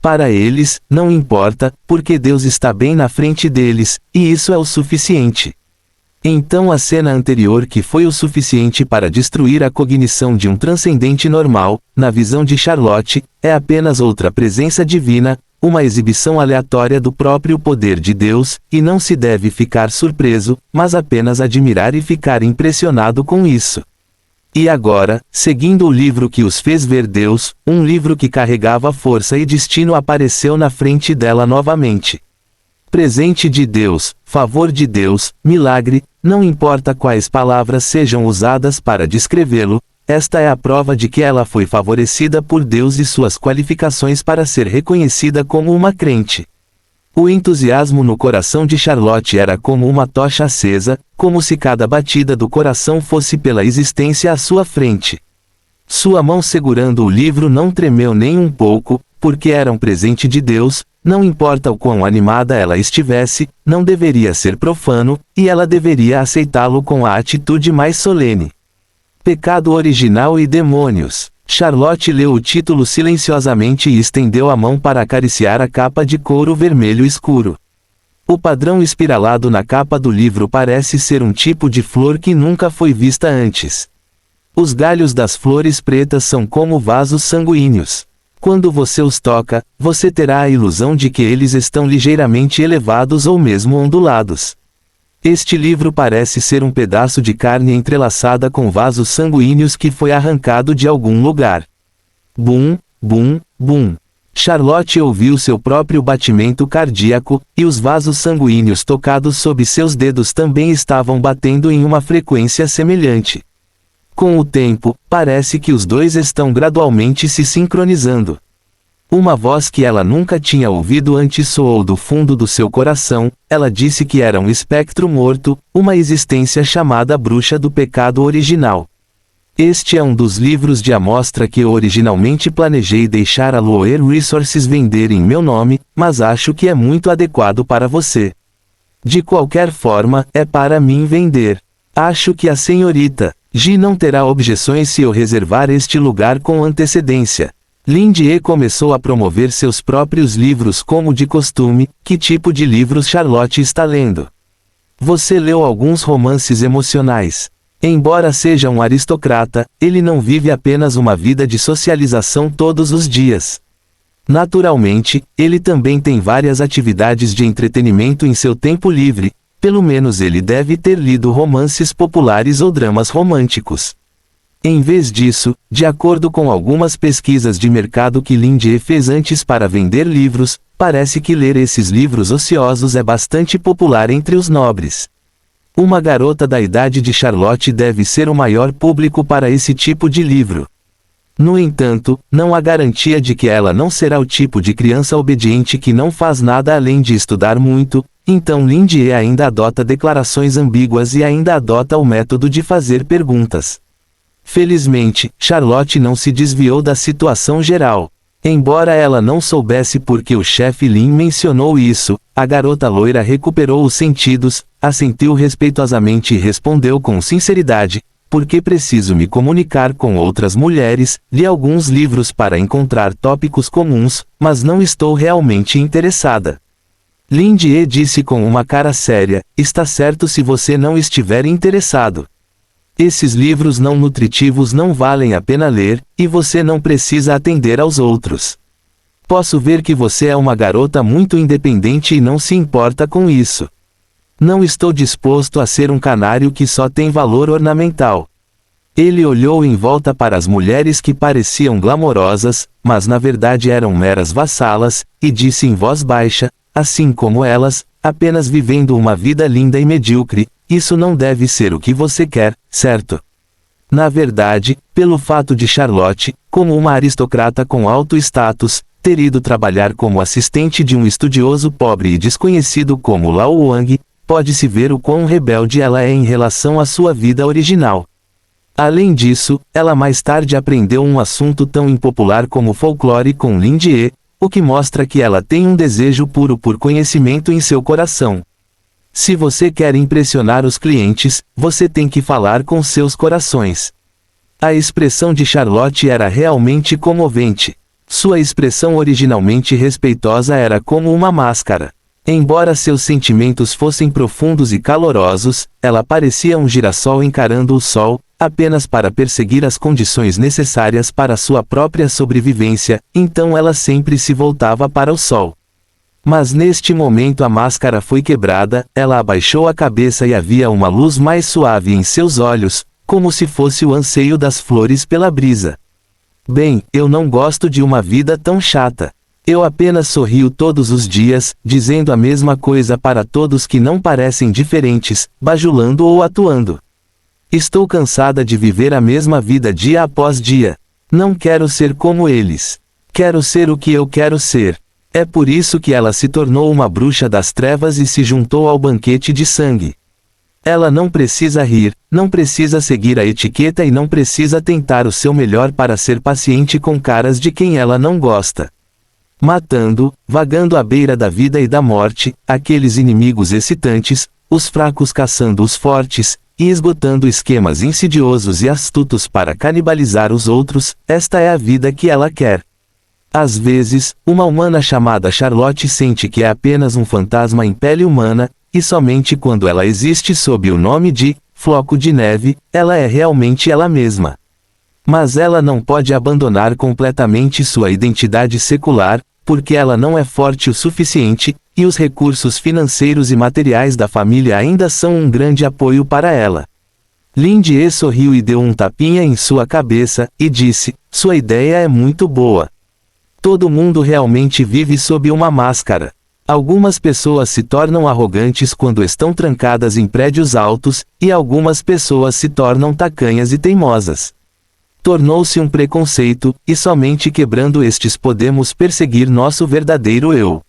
Para eles, não importa, porque Deus está bem na frente deles, e isso é o suficiente. Então a cena anterior que foi o suficiente para destruir a cognição de um transcendente normal, na visão de Charlotte, é apenas outra presença divina, uma exibição aleatória do próprio poder de Deus, e não se deve ficar surpreso, mas apenas admirar e ficar impressionado com isso. E agora, seguindo o livro que os fez ver Deus, um livro que carregava força e destino apareceu na frente dela novamente. Presente de Deus, favor de Deus, milagre, não importa quais palavras sejam usadas para descrevê-lo, esta é a prova de que ela foi favorecida por Deus e suas qualificações para ser reconhecida como uma crente. O entusiasmo no coração de Charlotte era como uma tocha acesa, como se cada batida do coração fosse pela existência à sua frente. Sua mão segurando o livro não tremeu nem um pouco, porque era um presente de Deus, não importa o quão animada ela estivesse, não deveria ser profano, e ela deveria aceitá-lo com a atitude mais solene. Pecado original e demônios. Charlotte leu o título silenciosamente e estendeu a mão para acariciar a capa de couro vermelho escuro. O padrão espiralado na capa do livro parece ser um tipo de flor que nunca foi vista antes. Os galhos das flores pretas são como vasos sanguíneos. Quando você os toca, você terá a ilusão de que eles estão ligeiramente elevados ou mesmo ondulados. Este livro parece ser um pedaço de carne entrelaçada com vasos sanguíneos que foi arrancado de algum lugar. Bum, bum, bum. Charlotte ouviu seu próprio batimento cardíaco, e os vasos sanguíneos tocados sob seus dedos também estavam batendo em uma frequência semelhante. Com o tempo, parece que os dois estão gradualmente se sincronizando. Uma voz que ela nunca tinha ouvido antes soou do fundo do seu coração. Ela disse que era um espectro morto, uma existência chamada Bruxa do Pecado Original. Este é um dos livros de amostra que eu originalmente planejei deixar a Lower Resources vender em meu nome, mas acho que é muito adequado para você. De qualquer forma, é para mim vender. Acho que a senhorita G não terá objeções se eu reservar este lugar com antecedência. Lindy começou a promover seus próprios livros como de costume. Que tipo de livros Charlotte está lendo? Você leu alguns romances emocionais. Embora seja um aristocrata, ele não vive apenas uma vida de socialização todos os dias. Naturalmente, ele também tem várias atividades de entretenimento em seu tempo livre. Pelo menos ele deve ter lido romances populares ou dramas românticos. Em vez disso, de acordo com algumas pesquisas de mercado que Lindy fez antes para vender livros, parece que ler esses livros ociosos é bastante popular entre os nobres. Uma garota da idade de Charlotte deve ser o maior público para esse tipo de livro. No entanto, não há garantia de que ela não será o tipo de criança obediente que não faz nada além de estudar muito, então Lindy ainda adota declarações ambíguas e ainda adota o método de fazer perguntas. Felizmente, Charlotte não se desviou da situação geral. Embora ela não soubesse por que o chefe Lin mencionou isso, a garota loira recuperou os sentidos, assentiu respeitosamente e respondeu com sinceridade: porque preciso me comunicar com outras mulheres, li alguns livros para encontrar tópicos comuns, mas não estou realmente interessada. Lin Jie disse com uma cara séria: está certo se você não estiver interessado. Esses livros não nutritivos não valem a pena ler, e você não precisa atender aos outros. Posso ver que você é uma garota muito independente e não se importa com isso. Não estou disposto a ser um canário que só tem valor ornamental. Ele olhou em volta para as mulheres que pareciam glamorosas, mas na verdade eram meras vassalas, e disse em voz baixa: assim como elas, apenas vivendo uma vida linda e medíocre, isso não deve ser o que você quer, certo? Na verdade, pelo fato de Charlotte, como uma aristocrata com alto status, ter ido trabalhar como assistente de um estudioso pobre e desconhecido como Lao Wang, pode-se ver o quão rebelde ela é em relação à sua vida original. Além disso, ela mais tarde aprendeu um assunto tão impopular como folclore com Lin Jie, o que mostra que ela tem um desejo puro por conhecimento em seu coração. Se você quer impressionar os clientes, você tem que falar com seus corações. A expressão de Charlotte era realmente comovente. Sua expressão originalmente respeitosa era como uma máscara. Embora seus sentimentos fossem profundos e calorosos, ela parecia um girassol encarando o sol, apenas para perseguir as condições necessárias para sua própria sobrevivência, então ela sempre se voltava para o sol. Mas neste momento a máscara foi quebrada, ela abaixou a cabeça e havia uma luz mais suave em seus olhos, como se fosse o anseio das flores pela brisa. Bem, eu não gosto de uma vida tão chata. Eu apenas sorrio todos os dias, dizendo a mesma coisa para todos que não parecem diferentes, bajulando ou atuando. Estou cansada de viver a mesma vida dia após dia. Não quero ser como eles. Quero ser o que eu quero ser. É por isso que ela se tornou uma bruxa das trevas e se juntou ao banquete de sangue. Ela não precisa rir, não precisa seguir a etiqueta e não precisa tentar o seu melhor para ser paciente com caras de quem ela não gosta. Matando, vagando à beira da vida e da morte, aqueles inimigos excitantes, os fracos caçando os fortes, e esgotando esquemas insidiosos e astutos para canibalizar os outros, esta é a vida que ela quer. Às vezes, uma humana chamada Charlotte sente que é apenas um fantasma em pele humana, e somente quando ela existe sob o nome de floco de neve, ela é realmente ela mesma. Mas ela não pode abandonar completamente sua identidade secular, porque ela não é forte o suficiente, e os recursos financeiros e materiais da família ainda são um grande apoio para ela. Lin Jie sorriu e deu um tapinha em sua cabeça, e disse: sua ideia é muito boa. Todo mundo realmente vive sob uma máscara. Algumas pessoas se tornam arrogantes quando estão trancadas em prédios altos, e algumas pessoas se tornam tacanhas e teimosas. Tornou-se um preconceito, e somente quebrando estes podemos perseguir nosso verdadeiro eu.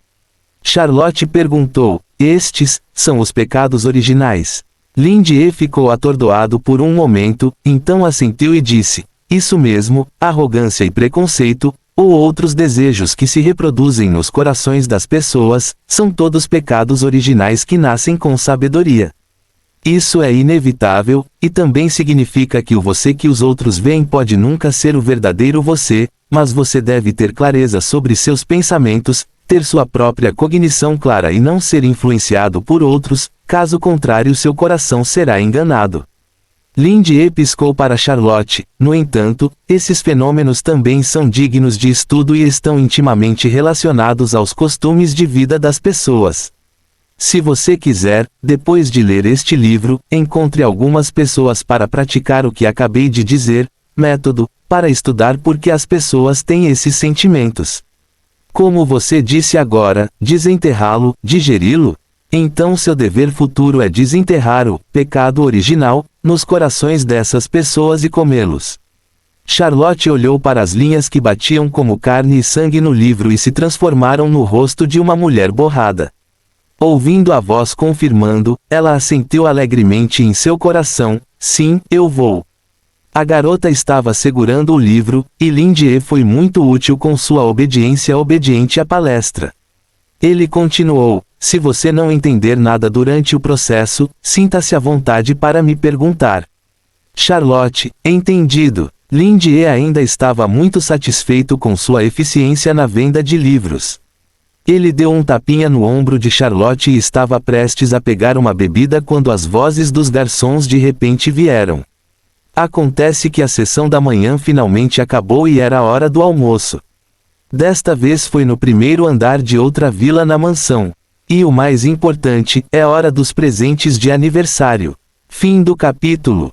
Charlotte perguntou: estes são os pecados originais? Lin Jie ficou atordoado por um momento, então assentiu e disse: isso mesmo, arrogância e preconceito, ou outros desejos que se reproduzem nos corações das pessoas, são todos pecados originais que nascem com sabedoria. Isso é inevitável, e também significa que o você que os outros veem pode nunca ser o verdadeiro você, mas você deve ter clareza sobre seus pensamentos, ter sua própria cognição clara e não ser influenciado por outros, caso contrário seu coração será enganado. Lin Jie piscou para Charlotte. No entanto, esses fenômenos também são dignos de estudo e estão intimamente relacionados aos costumes de vida das pessoas. Se você quiser, depois de ler este livro, encontre algumas pessoas para praticar o que acabei de dizer, método, para estudar por que as pessoas têm esses sentimentos. Como você disse agora, desenterrá-lo, digeri-lo? Então seu dever futuro é desenterrar o pecado original nos corações dessas pessoas e comê-los. Charlotte olhou para as linhas que batiam como carne e sangue no livro e se transformaram no rosto de uma mulher borrada. Ouvindo a voz confirmando, ela assentiu alegremente em seu coração: sim, eu vou. A garota estava segurando o livro, e Lindie foi muito útil com sua obediência obediente à palestra. Ele continuou: se você não entender nada durante o processo, sinta-se à vontade para me perguntar. Charlotte: entendido. Lindie ainda estava muito satisfeito com sua eficiência na venda de livros. Ele deu um tapinha no ombro de Charlotte e estava prestes a pegar uma bebida quando as vozes dos garçons de repente vieram. Acontece que a sessão da manhã finalmente acabou e era a hora do almoço. Desta vez foi no primeiro andar de outra vila na mansão. E o mais importante, é hora dos presentes de aniversário. Fim do capítulo.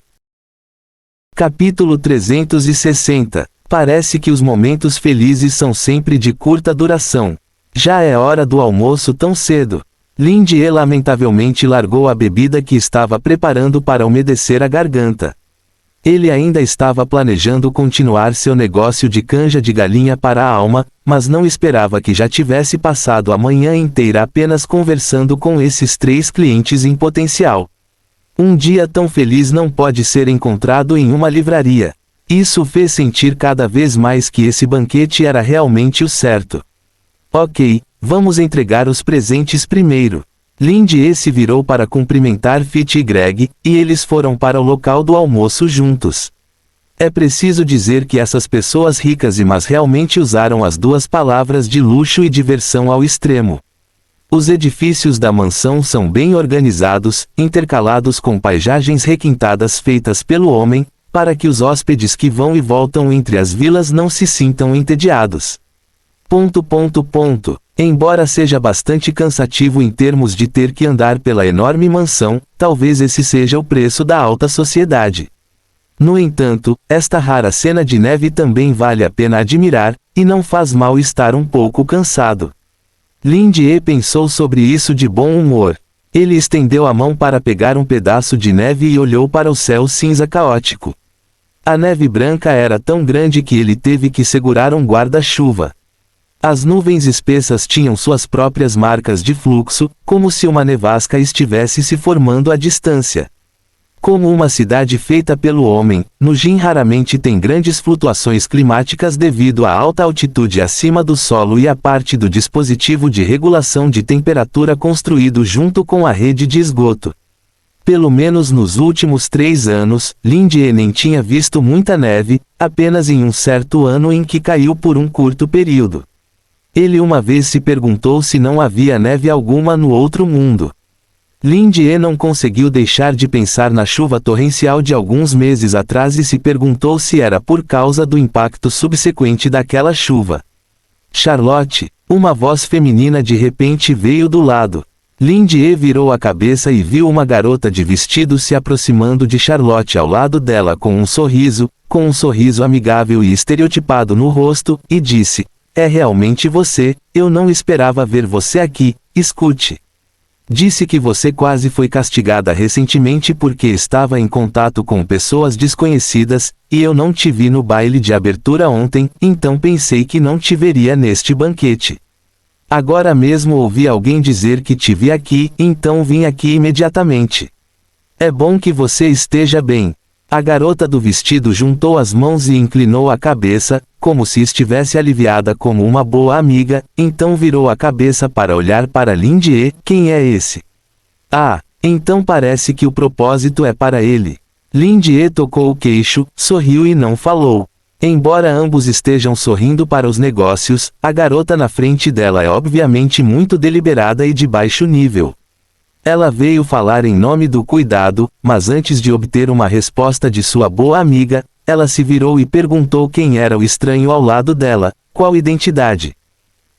Capítulo 360. Parece que os momentos felizes são sempre de curta duração. Já é hora do almoço tão cedo. Lindie lamentavelmente largou a bebida que estava preparando para umedecer a garganta. Ele ainda estava planejando continuar seu negócio de canja de galinha para a alma, mas não esperava que já tivesse passado a manhã inteira apenas conversando com esses 3 clientes em potencial. Um dia tão feliz não pode ser encontrado em uma livraria. Isso o fez sentir cada vez mais que esse banquete era realmente o certo. Ok, vamos entregar os presentes primeiro. Lindie se virou para cumprimentar Fit e Greg, e eles foram para o local do almoço juntos. É preciso dizer que essas pessoas ricas e más realmente usaram as 2 palavras de luxo e diversão ao extremo. Os edifícios da mansão são bem organizados, intercalados com paisagens requintadas feitas pelo homem, para que os hóspedes que vão e voltam entre as vilas não se sintam entediados. Embora seja bastante cansativo em termos de ter que andar pela enorme mansão, talvez esse seja o preço da alta sociedade. No entanto, esta rara cena de neve também vale a pena admirar, e não faz mal estar um pouco cansado. Lindie pensou sobre isso de bom humor. Ele estendeu a mão para pegar um pedaço de neve e olhou para o céu cinza caótico. A neve branca era tão grande que ele teve que segurar um guarda-chuva. As nuvens espessas tinham suas próprias marcas de fluxo, como se uma nevasca estivesse se formando à distância. Como uma cidade feita pelo homem, Nujin raramente tem grandes flutuações climáticas devido à alta altitude acima do solo e à parte do dispositivo de regulação de temperatura construído junto com a rede de esgoto. Pelo menos nos últimos 3 anos, Lindie nem tinha visto muita neve, apenas em um certo ano em que caiu por um curto período. Ele uma vez se perguntou se não havia neve alguma no outro mundo. Lindie não conseguiu deixar de pensar na chuva torrencial de alguns meses atrás e se perguntou se era por causa do impacto subsequente daquela chuva. Charlotte, uma voz feminina de repente veio do lado. Lindie virou a cabeça e viu uma garota de vestido se aproximando de Charlotte ao lado dela com um sorriso amigável e estereotipado no rosto, e disse: "É realmente você, eu não esperava ver você aqui, escute. Disse que você quase foi castigada recentemente porque estava em contato com pessoas desconhecidas, e eu não te vi no baile de abertura ontem, então pensei que não te veria neste banquete. Agora mesmo ouvi alguém dizer que te vi aqui, então vim aqui imediatamente. É bom que você esteja bem." A garota do vestido juntou as mãos e inclinou a cabeça, como se estivesse aliviada como uma boa amiga, então virou a cabeça para olhar para Lindie. "Quem é esse?" "Ah, então parece que o propósito é para ele." Lindie tocou o queixo, sorriu e não falou. Embora ambos estejam sorrindo para os negócios, a garota na frente dela é obviamente muito deliberada e de baixo nível. Ela veio falar em nome do cuidado, mas antes de obter uma resposta de sua boa amiga, ela se virou e perguntou quem era o estranho ao lado dela, qual identidade.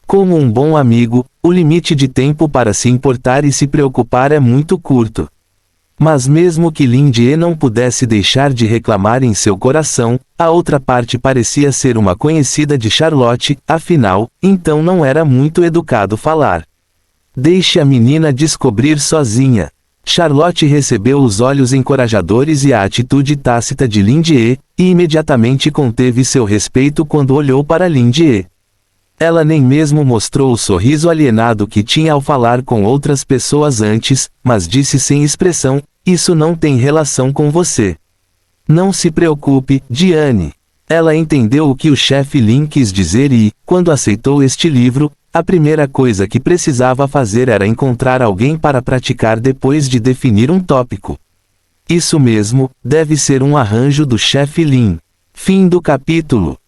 Como um bom amigo, o limite de tempo para se importar e se preocupar é muito curto. Mas mesmo que Lindie não pudesse deixar de reclamar em seu coração, a outra parte parecia ser uma conhecida de Charlotte, afinal, então não era muito educado falar. "Deixe a menina descobrir sozinha." Charlotte recebeu os olhos encorajadores e a atitude tácita de Lindie, e imediatamente conteve seu respeito quando olhou para Lindie. Ela nem mesmo mostrou o sorriso alienado que tinha ao falar com outras pessoas antes, mas disse sem expressão: "Isso não tem relação com você." Não se preocupe, Diane. Ela entendeu o que o chefe Lin quis dizer e, quando aceitou este livro, a primeira coisa que precisava fazer era encontrar alguém para praticar depois de definir um tópico. Isso mesmo, deve ser um arranjo do chefe Lin. Fim do capítulo.